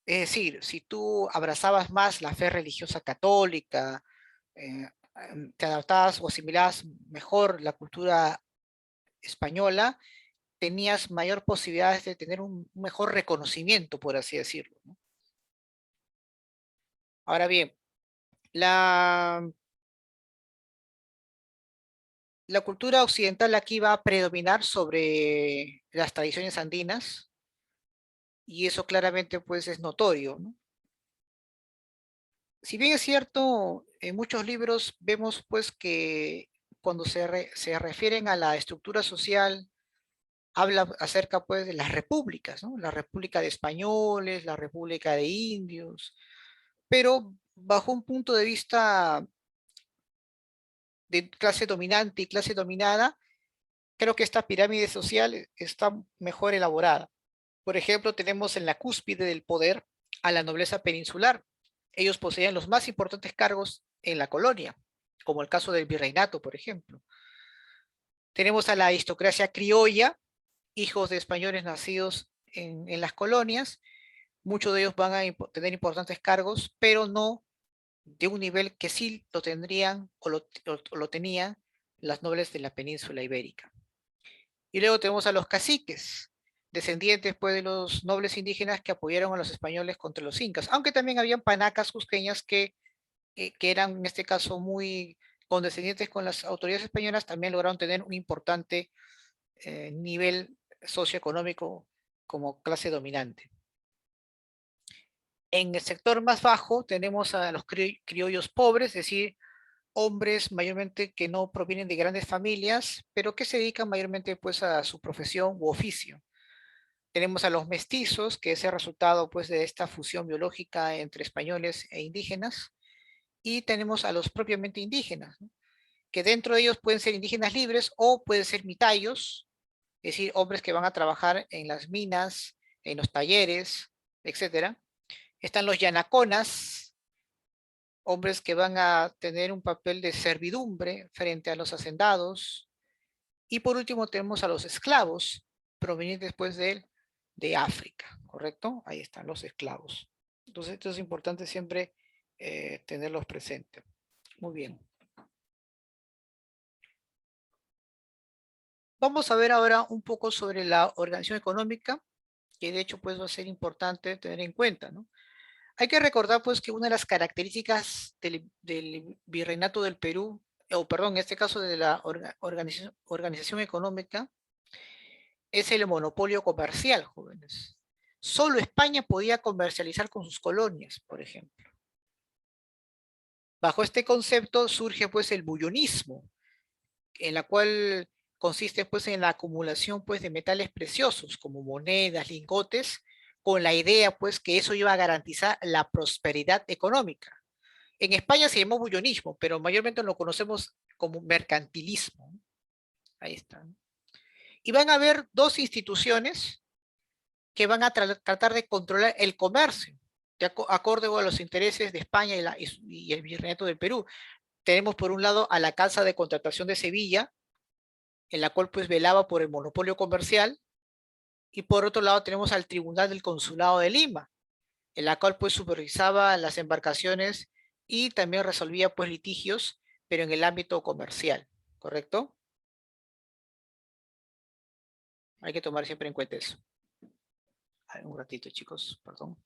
es decir, si tú abrazabas más la fe religiosa católica, eh, te adaptabas o asimilabas mejor la cultura española, tenías mayor posibilidades de tener un mejor reconocimiento, por así decirlo, ¿no? Ahora bien, la cultura occidental aquí va a predominar sobre las tradiciones andinas, y eso claramente pues es notorio, ¿no? Si bien es cierto, en muchos libros vemos pues que cuando se refieren a la estructura social, habla acerca pues de las repúblicas, ¿no? La República de Españoles, la República de Indios, pero bajo un punto de vista de clase dominante y clase dominada, creo que esta pirámide social está mejor elaborada. Por ejemplo, tenemos en la cúspide del poder a la nobleza peninsular. Ellos poseían los más importantes cargos en la colonia, como el caso del virreinato, por ejemplo. Tenemos a la aristocracia criolla, hijos de españoles nacidos en las colonias. Muchos de ellos van a tener importantes cargos, pero no de un nivel que sí lo tendrían o lo tenían las nobles de la península ibérica. Y luego tenemos a los caciques, descendientes pues de los nobles indígenas que apoyaron a los españoles contra los incas, aunque también habían panacas cusqueñas que eran en este caso muy condescendientes con las autoridades españolas, también lograron tener un importante nivel socioeconómico como clase dominante. En el sector más bajo tenemos a los criollos pobres, es decir, hombres mayormente que no provienen de grandes familias, pero que se dedican mayormente pues a su profesión u oficio. Tenemos a los mestizos, que es el resultado pues de esta fusión biológica entre españoles e indígenas, y tenemos a los propiamente indígenas, ¿no?, que dentro de ellos pueden ser indígenas libres o pueden ser mitayos, es decir, hombres que van a trabajar en las minas, en los talleres, etcétera. Están los yanaconas, hombres que van a tener un papel de servidumbre frente a los hacendados. Y por último tenemos a los esclavos, provenientes pues de África, ¿correcto? Ahí están los esclavos. Entonces esto es importante siempre tenerlos presentes. Muy bien. Vamos a ver ahora un poco sobre la organización económica, que de hecho pues va a ser importante tener en cuenta, ¿no? Hay que recordar pues que una de las características del Virreinato del Perú, o perdón, en este caso de la organización económica, es el monopolio comercial, jóvenes. Solo España podía comercializar con sus colonias, por ejemplo. Bajo este concepto surge pues el bullonismo, en la cual consiste pues en la acumulación pues de metales preciosos como monedas, lingotes, con la idea pues que eso iba a garantizar la prosperidad económica. En España se llamó bullonismo, pero mayormente lo conocemos como mercantilismo. Ahí está. Y van a haber dos instituciones que van a tratar de controlar el comercio, de acorde a los intereses de España y el Virreinato del Perú. Tenemos por un lado a la Casa de Contratación de Sevilla, en la cual pues velaba por el monopolio comercial, y por otro lado tenemos al Tribunal del Consulado de Lima, en la cual pues supervisaba las embarcaciones y también resolvía pues litigios, pero en el ámbito comercial, ¿correcto? Hay que tomar siempre en cuenta eso. Un ratito, chicos, perdón.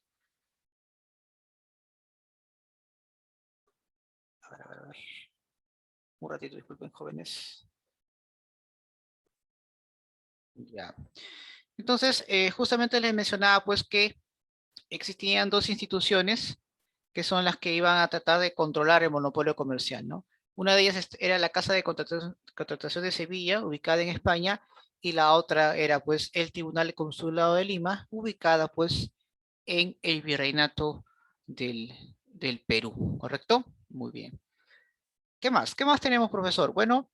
A ver. Un ratito, disculpen, jóvenes. Ya. Entonces, justamente les mencionaba pues que existían dos instituciones que son las que iban a tratar de controlar el monopolio comercial, ¿no? Una de ellas era la Casa de Contratación de Sevilla, ubicada en España, y la otra era pues el Tribunal Consulado de Lima, ubicada pues en el Virreinato del Perú, ¿correcto? Muy bien. ¿Qué más? ¿Qué más tenemos, profesor? Bueno,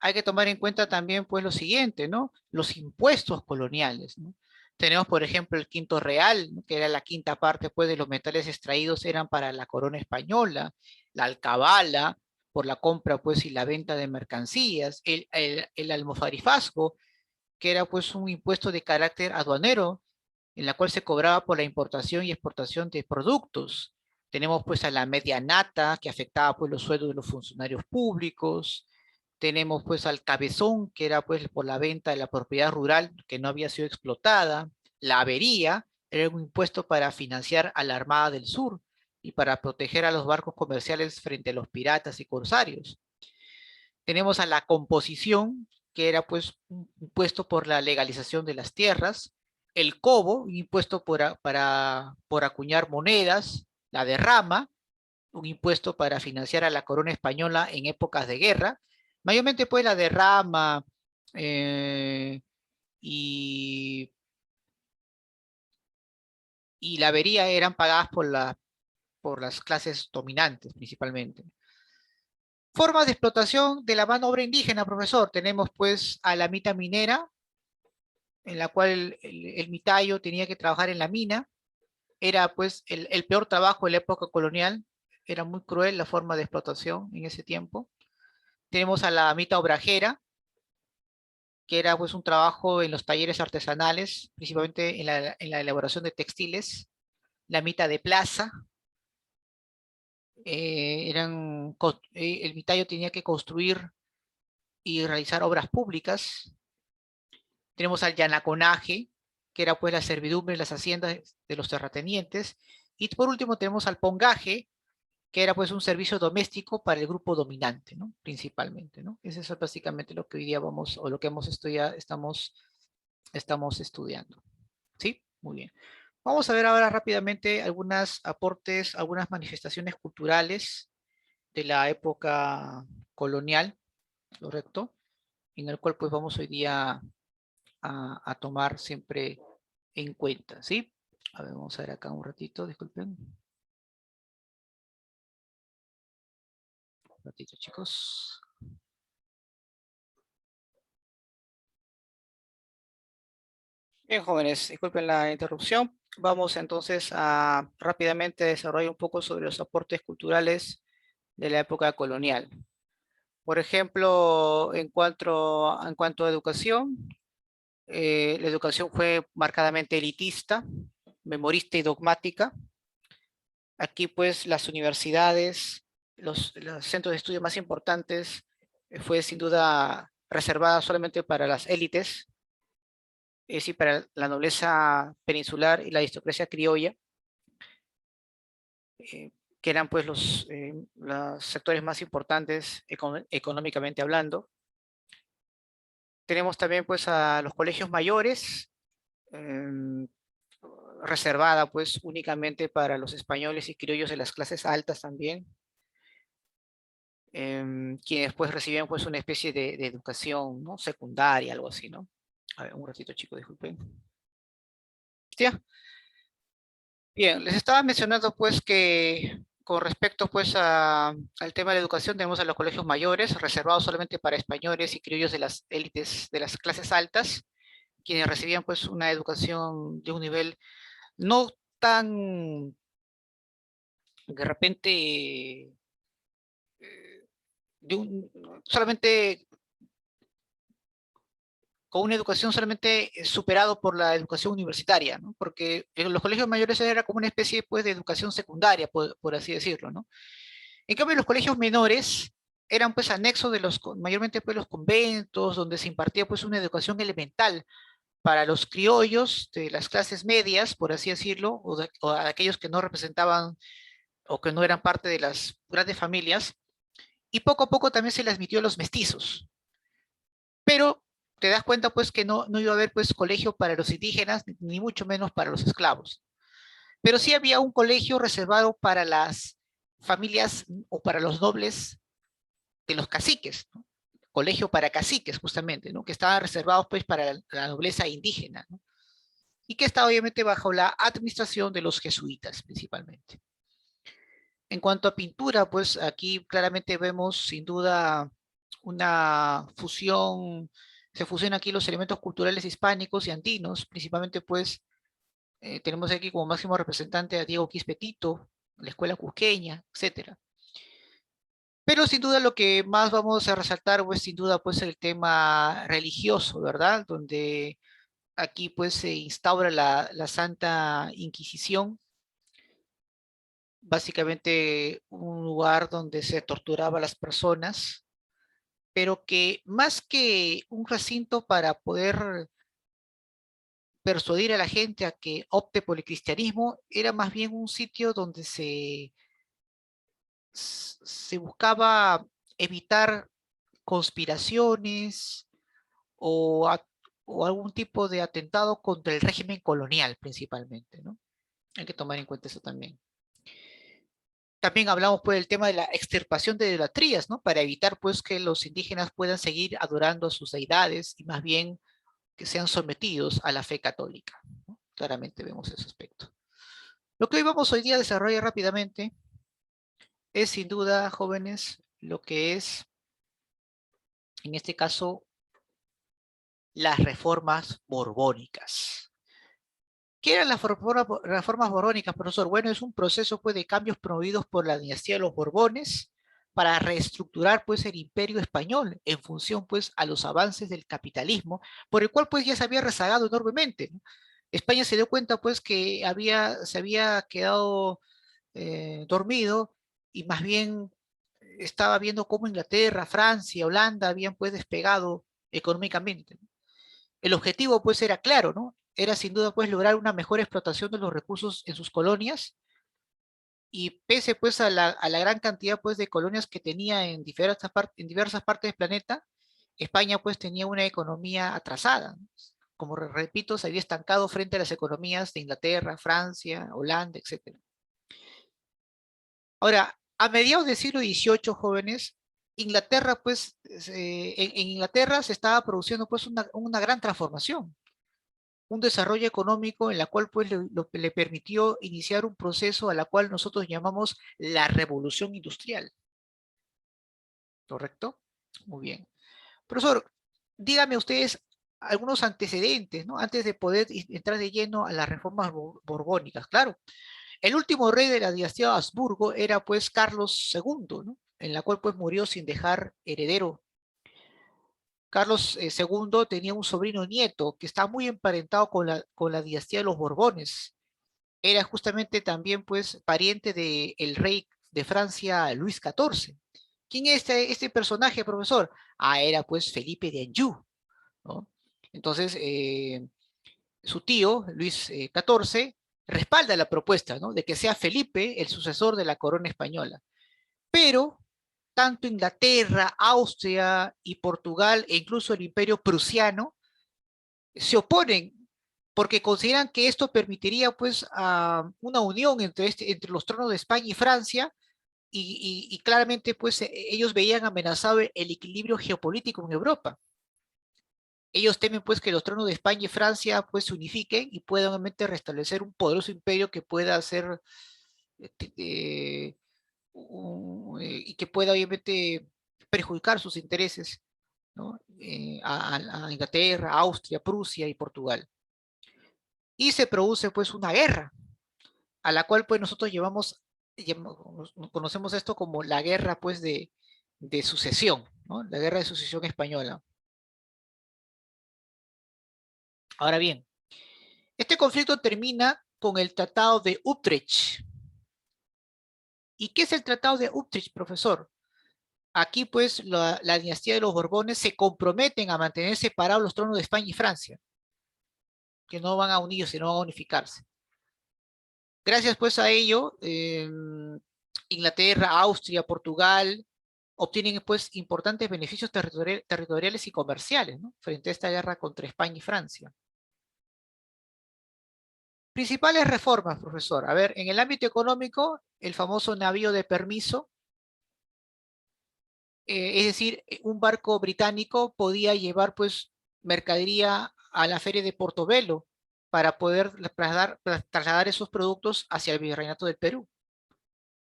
hay que tomar en cuenta también pues lo siguiente, ¿no? Los impuestos coloniales, ¿no? Tenemos, por ejemplo, el quinto real, ¿no? Que era la quinta parte pues de los metales extraídos eran para la corona española, la alcabala, por la compra pues y la venta de mercancías, el almofarifazgo, que era pues un impuesto de carácter aduanero, en la cual se cobraba por la importación y exportación de productos. Tenemos pues a la medianata, que afectaba pues los sueldos de los funcionarios públicos. Tenemos pues al cabezón, que era pues por la venta de la propiedad rural que no había sido explotada. La avería era un impuesto para financiar a la Armada del Sur y para proteger a los barcos comerciales frente a los piratas y corsarios. Tenemos a la composición, que era pues un impuesto por la legalización de las tierras, el cobo, un impuesto por acuñar monedas, la derrama, un impuesto para financiar a la corona española en épocas de guerra, mayormente pues la derrama eh, y, y la avería eran pagadas por las clases dominantes principalmente. Formas de explotación de la mano obra indígena, profesor. Tenemos pues a la mita minera, en la cual el mitayo tenía que trabajar en la mina. Era pues el peor trabajo en la época colonial. Era muy cruel la forma de explotación en ese tiempo. Tenemos a la mita obrajera, que era pues un trabajo en los talleres artesanales, principalmente en la elaboración de textiles. La mita de plaza, el mitayo tenía que construir y realizar obras públicas. Tenemos al yanaconaje, que era pues la servidumbre en las haciendas de los terratenientes. Y por último tenemos al pongaje, que era pues un servicio doméstico para el grupo dominante, ¿no? Principalmente, ¿no? Eso es básicamente lo que hoy día vamos, o lo que hemos estudiado, estamos estudiando. ¿Sí? Muy bien. Vamos a ver ahora rápidamente algunos aportes, algunas manifestaciones culturales de la época colonial, ¿correcto? En el cual pues vamos hoy día a tomar siempre en cuenta, ¿sí? A ver, vamos a ver acá un ratito, disculpen. Un ratito, chicos. Bien, jóvenes, disculpen la interrupción. Vamos entonces a rápidamente desarrollar un poco sobre los aportes culturales de la época colonial. Por ejemplo, en cuanto a educación, la educación fue marcadamente elitista, memorista y dogmática. Aquí pues las universidades, los centros de estudio más importantes fue sin duda reservada solamente para las élites, es decir, para la nobleza peninsular y la aristocracia criolla, que eran pues los sectores más importantes económicamente hablando. Tenemos también pues a los colegios mayores, eh, reservada pues únicamente para los españoles y criollos de las clases altas también. quienes pues recibían pues una especie de educación, ¿no? Secundaria, algo así, ¿no? A ver, un ratito, chicos, disculpen. Ya. Bien, les estaba mencionando pues que con respecto pues al tema de la educación tenemos a los colegios mayores reservados solamente para españoles y criollos de las élites de las clases altas, quienes recibían pues una educación de un nivel no tan de repente de un, solamente con una educación solamente superado por la educación universitaria, ¿no? Porque en los colegios mayores era como una especie pues de educación secundaria, por así decirlo, ¿no? En cambio, los colegios menores eran pues anexos de los, mayormente pues los conventos, donde se impartía pues una educación elemental para los criollos de las clases medias, por así decirlo, o de aquellos que no representaban o que no eran parte de las grandes familias, y poco a poco también se le admitió a los mestizos. Pero te das cuenta pues que no iba a haber pues colegio para los indígenas, ni mucho menos para los esclavos. Pero sí había un colegio reservado para las familias o para los nobles de los caciques, ¿no? Colegio para caciques justamente, ¿no? Que estaban reservados pues para la nobleza indígena, ¿no? Y que está obviamente bajo la administración de los jesuitas principalmente. En cuanto a pintura, pues aquí claramente vemos sin duda una fusión, se fusionan aquí los elementos culturales hispánicos y andinos, principalmente pues tenemos aquí como máximo representante a Diego Quispetito, la escuela cusqueña, etcétera. Pero sin duda lo que más vamos a resaltar, pues sin duda, pues el tema religioso, ¿verdad? Donde aquí pues se instaura la Santa Inquisición, básicamente un lugar donde se torturaba a las personas, pero que más que un recinto para poder persuadir a la gente a que opte por el cristianismo, era más bien un sitio donde se buscaba evitar conspiraciones o, o algún tipo de atentado contra el régimen colonial principalmente, ¿no? Hay que tomar en cuenta eso también. También hablamos pues del tema de la extirpación de idolatrías, ¿no? Para evitar pues que los indígenas puedan seguir adorando a sus deidades y más bien que sean sometidos a la fe católica, ¿no? Claramente vemos ese aspecto. Lo que hoy vamos hoy día a desarrollar rápidamente es sin duda, jóvenes, lo que es, en este caso, las reformas borbónicas. ¿Qué eran las reformas borbónicas, profesor? Bueno, es un proceso pues, de cambios promovidos por la dinastía de los Borbones para reestructurar pues, el imperio español en función pues, a los avances del capitalismo, por el cual pues, ya se había rezagado enormemente, ¿no? España se dio cuenta pues, que se había quedado dormido y más bien estaba viendo cómo Inglaterra, Francia, Holanda habían pues despegado económicamente. El objetivo pues era claro, ¿no? Era sin duda pues lograr una mejor explotación de los recursos en sus colonias y pese pues a la gran cantidad pues de colonias que tenía en diversas partes del planeta, España pues tenía una economía atrasada, ¿no? Como repito, se había estancado frente a las economías de Inglaterra, Francia, Holanda, etcétera. Ahora, a mediados del siglo XVIII, jóvenes, Inglaterra, pues, en Inglaterra se estaba produciendo pues una gran transformación, un desarrollo económico en la cual pues le permitió iniciar un proceso a la cual nosotros llamamos la revolución industrial, ¿correcto? Muy bien. Profesor, dígame ustedes algunos antecedentes, ¿no? Antes de poder entrar de lleno a las reformas borbónicas, claro. El último rey de la dinastía de Habsburgo era pues Carlos II, ¿no? En la cual pues murió sin dejar heredero. Carlos II tenía un sobrino nieto que está muy emparentado con la dinastía de los Borbones. Era justamente también pues pariente del rey de Francia, Luis XIV. ¿Quién es este personaje, profesor? Ah, era pues Felipe de Anjou, ¿no? Entonces, su tío, Luis XIV, respalda la propuesta, ¿no? De que sea Felipe el sucesor de la corona española. Pero tanto Inglaterra, Austria y Portugal e incluso el imperio prusiano se oponen porque consideran que esto permitiría pues una unión entre los tronos de España y Francia y claramente pues ellos veían amenazado el equilibrio geopolítico en Europa. Ellos temen pues que los tronos de España y Francia pues se unifiquen y puedan obviamente restablecer un poderoso imperio que pueda hacer y que pueda obviamente perjudicar sus intereses, ¿no? A Inglaterra, Austria, Prusia y Portugal. Y se produce pues una guerra, a la cual pues nosotros conocemos esto como la guerra pues de sucesión, ¿no? La guerra de sucesión española. Ahora bien, este conflicto termina con el Tratado de Utrecht. ¿Y qué es el Tratado de Utrecht, profesor? Aquí, pues, la dinastía de los Borbones se comprometen a mantener separados los tronos de España y Francia, que no van a unirse, sino a unificarse. Gracias, pues, a ello, Inglaterra, Austria, Portugal obtienen, pues, importantes beneficios territoriales y comerciales, ¿no? Frente a esta guerra contra España y Francia. Principales reformas, profesor. A ver, en el ámbito económico, el famoso navío de permiso, es decir, un barco británico podía llevar pues mercadería a la feria de Portobelo para poder trasladar esos productos hacia el Virreinato del Perú.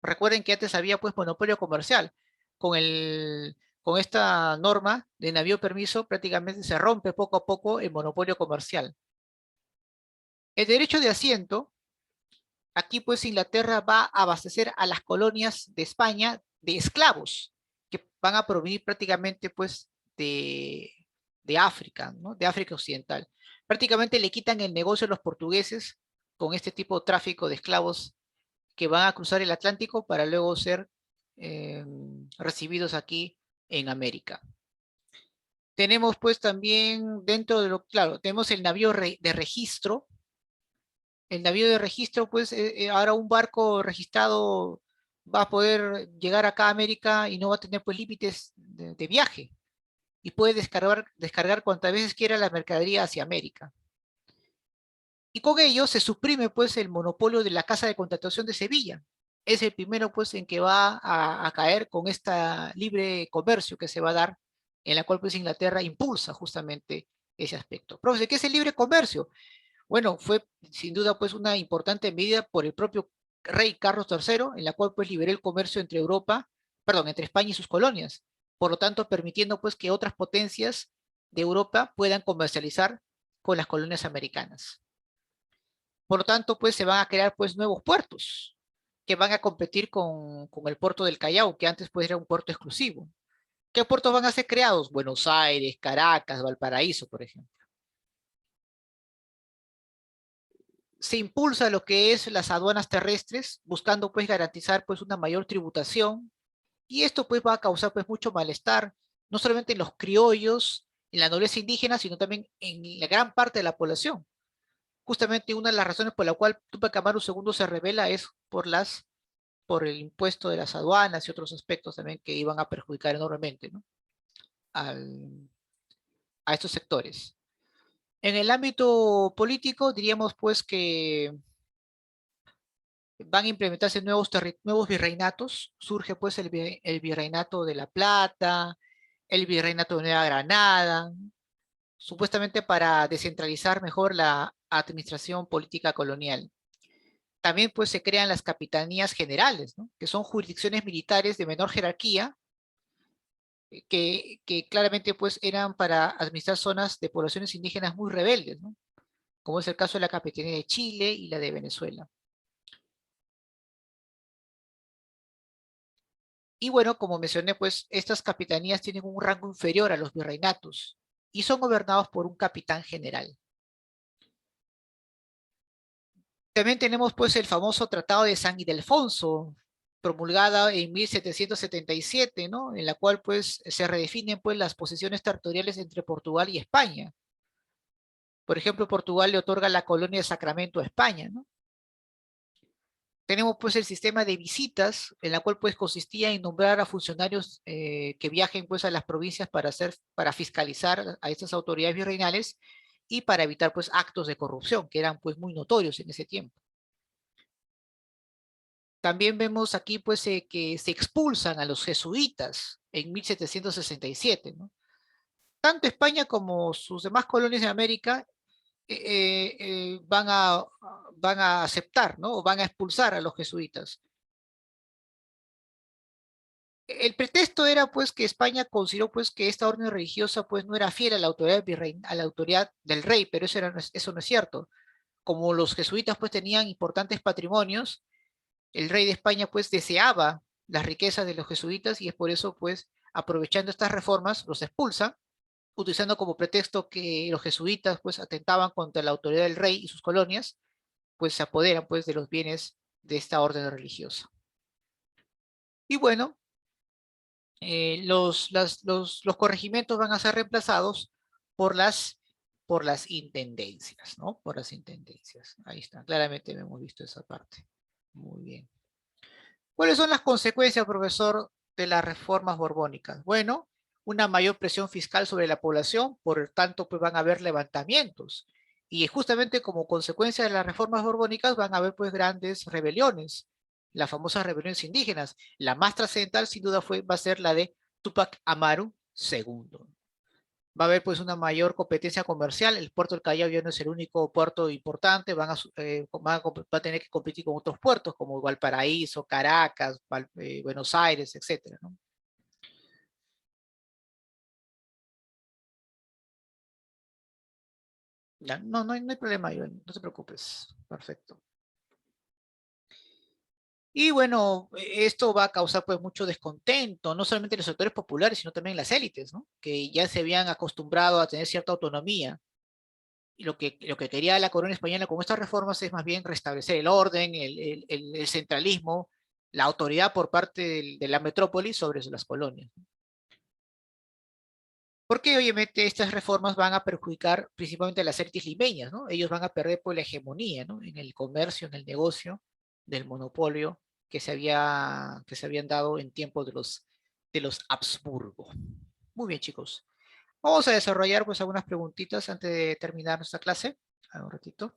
Recuerden que antes había pues monopolio comercial. Con esta norma de navío permiso prácticamente se rompe poco a poco el monopolio comercial. El derecho de asiento, aquí pues Inglaterra va a abastecer a las colonias de España de esclavos que van a provenir prácticamente pues de África, ¿no? De África Occidental. Prácticamente le quitan el negocio a los portugueses con este tipo de tráfico de esclavos que van a cruzar el Atlántico para luego ser recibidos aquí en América. Tenemos pues también dentro de claro, tenemos el navío de registro. El navío de registro, pues ahora un barco registrado va a poder llegar acá a América y no va a tener pues límites de viaje y puede descargar cuantas veces quiera la mercadería hacia América. Y con ello se suprime pues el monopolio de la Casa de Contratación de Sevilla. Es el primero pues en que va a caer con esta libre comercio que se va a dar, en la cual pues Inglaterra impulsa justamente ese aspecto. Profesor, ¿qué es el libre comercio? Bueno, fue sin duda pues una importante medida por el propio rey Carlos III, en la cual pues liberó el comercio entre entre España y sus colonias, por lo tanto permitiendo pues que otras potencias de Europa puedan comercializar con las colonias americanas. Por lo tanto, pues se van a crear pues nuevos puertos que van a competir con el puerto del Callao, que antes pues era un puerto exclusivo. ¿Qué puertos van a ser creados? Buenos Aires, Caracas, Valparaíso, por ejemplo. Se impulsa lo que es las aduanas terrestres, buscando pues garantizar pues una mayor tributación, y esto pues va a causar pues mucho malestar, no solamente en los criollos, en la nobleza indígena, sino también en la gran parte de la población. Justamente una de las razones por la cual Tupac Amaru II se revela es por el impuesto de las aduanas y otros aspectos también que iban a perjudicar enormemente, ¿no? A estos sectores. En el ámbito político, diríamos pues que van a implementarse nuevos virreinatos. Surge pues el virreinato de La Plata, el virreinato de Nueva Granada, supuestamente para descentralizar mejor la administración política colonial. También pues se crean las capitanías generales, ¿no? Que son jurisdicciones militares de menor jerarquía, que claramente pues eran para administrar zonas de poblaciones indígenas muy rebeldes, ¿no? Como es el caso de la Capitanía de Chile y la de Venezuela. Y bueno, como mencioné, pues estas capitanías tienen un rango inferior a los virreinatos y son gobernados por un capitán general. También tenemos pues el famoso Tratado de San Ildefonso, promulgada en 1777, ¿no? En la cual pues se redefinen pues las posiciones territoriales entre Portugal y España. Por ejemplo, Portugal le otorga la colonia de Sacramento a España, ¿no? Tenemos pues el sistema de visitas, en la cual pues consistía en nombrar a funcionarios que viajen pues a las provincias para fiscalizar a estas autoridades virreinales y para evitar pues actos de corrupción que eran pues muy notorios en ese tiempo. También vemos aquí pues que se expulsan a los jesuitas en 1767, ¿no? Tanto España como sus demás colonias de América van a aceptar, ¿no? O van a expulsar a los jesuitas. El pretexto era pues que España consideró pues que esta orden religiosa pues no era fiel a la autoridad a la autoridad del rey, pero eso no es cierto. Como los jesuitas pues tenían importantes patrimonios, el rey de España pues deseaba las riquezas de los jesuitas y es por eso pues aprovechando estas reformas los expulsa, utilizando como pretexto que los jesuitas pues atentaban contra la autoridad del rey y sus colonias, pues se apoderan pues de los bienes de esta orden religiosa. Y bueno, los corregimientos van a ser reemplazados por por las intendencias, ¿no? Por las intendencias. Ahí está, claramente hemos visto esa parte. Muy bien. ¿Cuáles son las consecuencias, profesor, de las reformas borbónicas? Bueno, una mayor presión fiscal sobre la población, por tanto, pues van a haber levantamientos. Y justamente como consecuencia de las reformas borbónicas van a haber pues grandes rebeliones, las famosas rebeliones indígenas. La más trascendental sin duda va a ser la de Tupac Amaru II. Va a haber pues una mayor competencia comercial, el puerto del Callao ya no es el único puerto importante, va a tener que competir con otros puertos como Valparaíso, Caracas, Buenos Aires, etcétera, ¿no? Ya, no hay problema, Iván, no te preocupes, perfecto. Y bueno, esto va a causar pues mucho descontento, no solamente en los sectores populares, sino también en las élites, ¿no? Que ya se habían acostumbrado a tener cierta autonomía. Y lo que quería la corona española con estas reformas es más bien restablecer el orden, el centralismo, la autoridad por parte de la metrópoli sobre las colonias. Porque obviamente estas reformas van a perjudicar principalmente a las élites limeñas, ¿no? Ellos van a perder por la hegemonía, ¿no? En el comercio, en el negocio, del monopolio que se habían dado en tiempos de los Habsburgo. Muy bien, chicos. Vamos a desarrollar pues algunas preguntitas antes de terminar nuestra clase. A un ratito.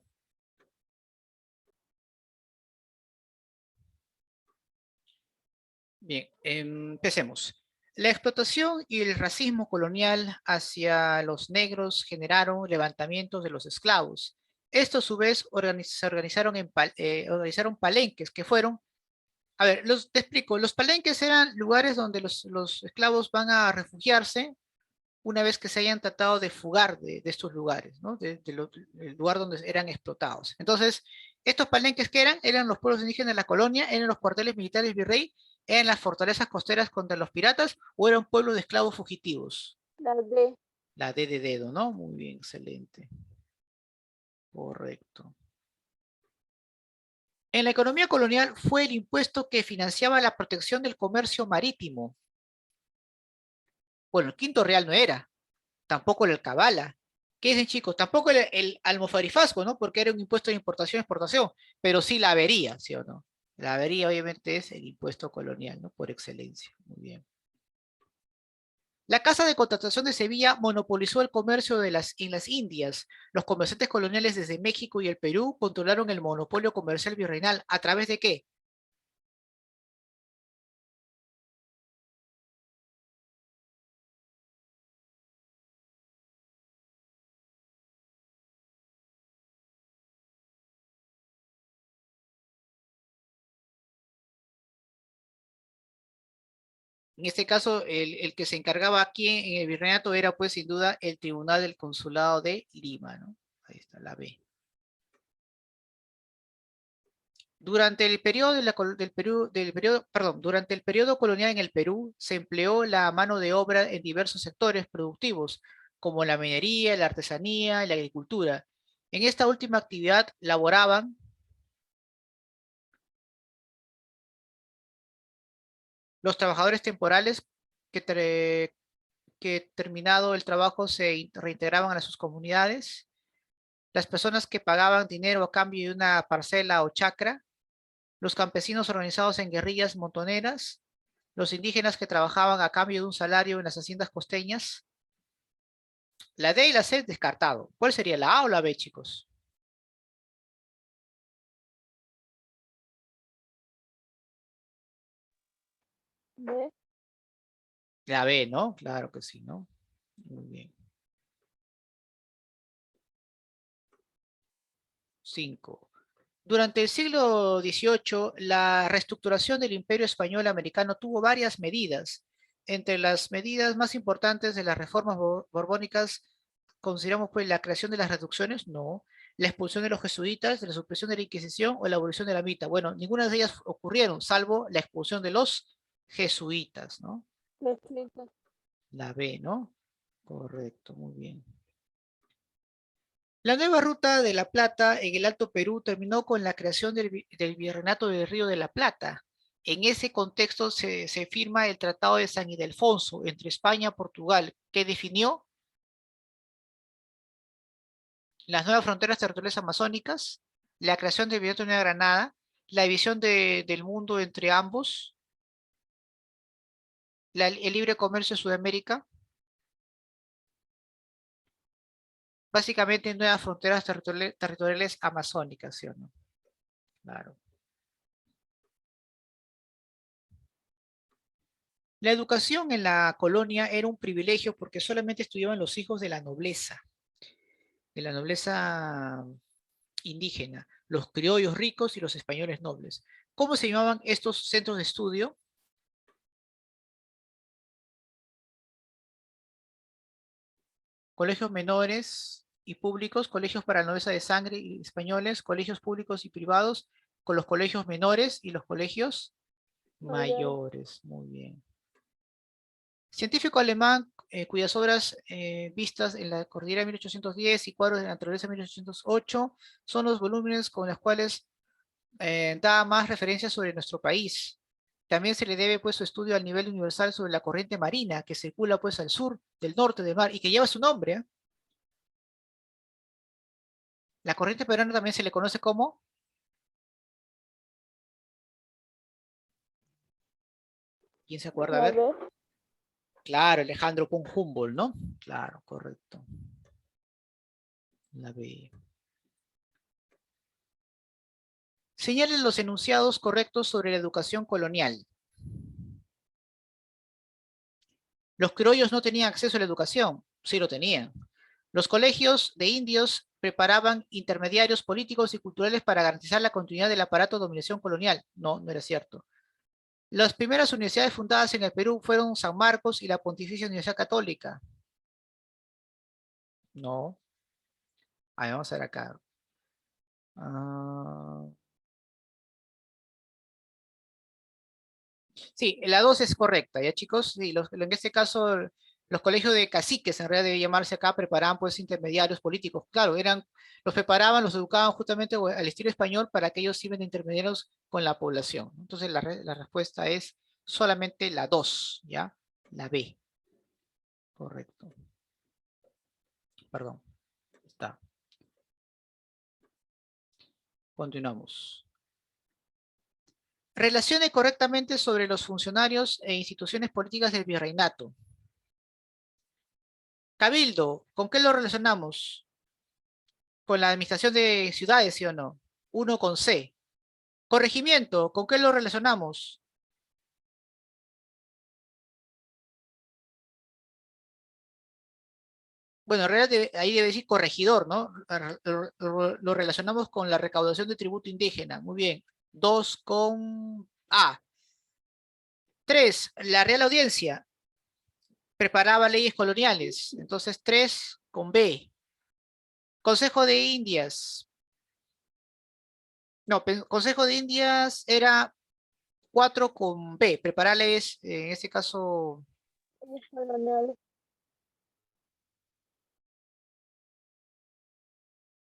Bien, empecemos. La explotación y el racismo colonial hacia los negros generaron levantamientos de los esclavos. Estos, a su vez, se organizaron, organizaron palenques, que fueron, a ver, te explico, los palenques eran lugares donde los esclavos van a refugiarse una vez que se hayan tratado de fugar de estos lugares, ¿no? Del lugar donde eran explotados. Entonces, estos palenques que eran los pueblos indígenas de la colonia, eran los cuarteles militares virrey, eran las fortalezas costeras contra los piratas o eran pueblos de esclavos fugitivos. La D. La D de dedo, ¿no? Muy bien, excelente. Correcto. En la economía colonial fue el impuesto que financiaba la protección del comercio marítimo. Bueno, el quinto real no era, tampoco el alcabala. ¿Qué dicen, chicos? Tampoco el almofarifasco, ¿no? Porque era un impuesto de importación y exportación, pero sí la avería, ¿sí o no? La avería obviamente es el impuesto colonial, ¿no? Por excelencia. Muy bien. La Casa de Contratación de Sevilla monopolizó el comercio en las Indias. Los comerciantes coloniales desde México y el Perú controlaron el monopolio comercial virreinal. ¿A través de qué? En este caso, el que se encargaba aquí en el virreinato era, pues, sin duda, el Tribunal del Consulado de Lima, ¿no? Ahí está, la B. Durante el periodo, durante el periodo colonial en el Perú, se empleó la mano de obra en diversos sectores productivos, como la minería, la artesanía y la agricultura. En esta última actividad laboraban los trabajadores temporales que terminado el trabajo se reintegraban a sus comunidades, las personas que pagaban dinero a cambio de una parcela o chacra, los campesinos organizados en guerrillas montoneras, los indígenas que trabajaban a cambio de un salario en las haciendas costeñas. La D y la C descartado. ¿Cuál sería la A o la B, chicos? B. La B, ¿no? Claro que sí, ¿no? Muy bien. 5. Durante el siglo XVIII, la reestructuración del Imperio Español Americano tuvo varias medidas. Entre las medidas más importantes de las reformas borbónicas, consideramos pues la creación de las reducciones, no, la expulsión de los jesuitas, la supresión de la Inquisición o la abolición de la mita. Bueno, ninguna de ellas ocurrieron, salvo la expulsión de los jesuitas, ¿no? Descrito. La B, ¿no? Correcto, muy bien. La nueva ruta de la Plata en el Alto Perú terminó con la creación del Virreinato del Río de la Plata. En ese contexto se firma el Tratado de San Ildefonso entre España y Portugal, que definió las nuevas fronteras territoriales amazónicas, la creación del Virreinato de Nueva Granada, la división del mundo entre ambos, el libre comercio en Sudamérica, básicamente nuevas fronteras territoriales amazónicas, ¿sí o no? Claro. La educación en la colonia era un privilegio porque solamente estudiaban los hijos de la nobleza indígena, los criollos ricos y los españoles nobles. ¿Cómo se llamaban estos centros de estudio? Colegios menores y públicos, colegios para la nobleza de sangre y españoles, colegios públicos y privados, con los colegios menores y los colegios Mayor. mayores. Muy bien. Científico alemán cuyas obras vistas en la Cordillera de 1810 y Cuadros de la Naturaleza de 1808 son los volúmenes con los cuales da más referencias sobre nuestro país. También se le debe pues su estudio al nivel universal sobre la corriente marina que circula pues al sur del norte del mar y que lleva su nombre. ¿Eh? La corriente peruana también se le conoce como, ¿quién se acuerda? A La ver. B. Claro, Alejandro von Humboldt, ¿no? Claro, correcto. La B. Señalen los enunciados correctos sobre la educación colonial. Los criollos no tenían acceso a la educación, sí lo tenían. Los colegios de indios preparaban intermediarios políticos y culturales para garantizar la continuidad del aparato de dominación colonial. No, no era cierto. Las primeras universidades fundadas en el Perú fueron San Marcos y la Pontificia Universidad Católica. No. A ver, vamos a ver acá. Ah, sí, la 2 es correcta, ¿ya chicos? Sí, en este caso, los colegios de caciques, en realidad debe llamarse acá, preparaban pues intermediarios políticos. Claro, los preparaban, los educaban justamente al estilo español para que ellos sirvan de intermediarios con la población. Entonces la respuesta es solamente la 2, ¿ya? La B. Correcto. Perdón. Está. Continuamos. Relacione correctamente sobre los funcionarios e instituciones políticas del virreinato. Cabildo, ¿con qué lo relacionamos? Con la administración de ciudades, ¿sí o no? Uno con C. Corregimiento, ¿con qué lo relacionamos? Bueno, en realidad ahí debe decir corregidor, ¿no? Lo relacionamos con la recaudación de tributo indígena. Muy bien. 2 con A. 3, la Real Audiencia preparaba leyes coloniales. Entonces 3 con B. Consejo de Indias. No, Consejo de Indias era 4 con B. Preparar leyes, en este caso, Colonial.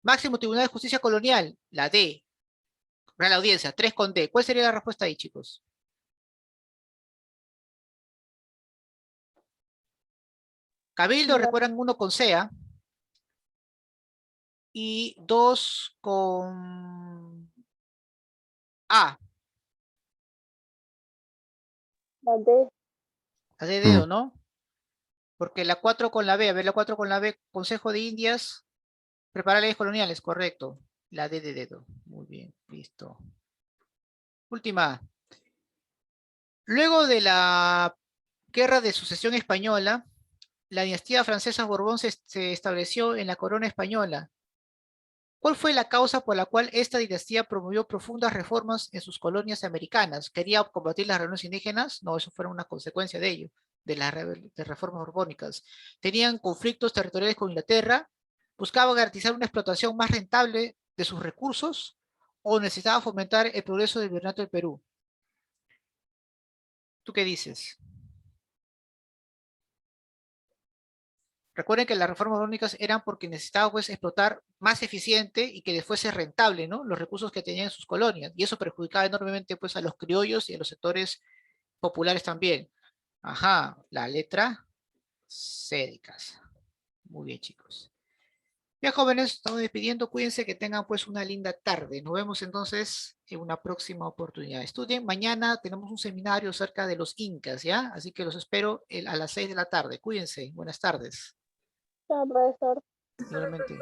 máximo Tribunal de Justicia Colonial, la D. Real Audiencia, 3 con D. ¿Cuál sería la respuesta ahí, chicos? Cabildo, La recuerdan 1 con C, ¿ah? Y 2 con A. D. La de dedo, ¿no? Porque la 4 con la B, a ver, la 4 con la B, Consejo de Indias, preparar leyes coloniales, correcto. La D de dedo. Muy bien, listo. Última. Luego de la Guerra de Sucesión Española, la dinastía francesa Borbón se estableció en la corona española. ¿Cuál fue la causa por la cual esta dinastía promovió profundas reformas en sus colonias americanas? ¿Quería combatir las reuniones indígenas? No, eso fue una consecuencia de ello, de las reformas borbónicas. ¿Tenían conflictos territoriales con Inglaterra? ¿Buscaban garantizar una explotación más rentable de sus recursos? ¿O necesitaba fomentar el progreso del virreinato del Perú? ¿Tú qué dices? Recuerden que las reformas borbónicas eran porque necesitaba pues explotar más eficiente y que les fuese rentable, ¿no? Los recursos que tenían en sus colonias. Y eso perjudicaba enormemente pues a los criollos y a los sectores populares también. Ajá, la letra C de casa. Muy bien, chicos. Bien, jóvenes, estamos despidiendo. Cuídense, que tengan pues una linda tarde. Nos vemos entonces en una próxima oportunidad. Estudien. Mañana tenemos un seminario acerca de los incas, ¿ya? Así que los espero a las 6 de la tarde. Cuídense. Buenas tardes. Chao, profesor. Igualmente.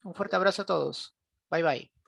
Un fuerte abrazo a todos. Bye bye.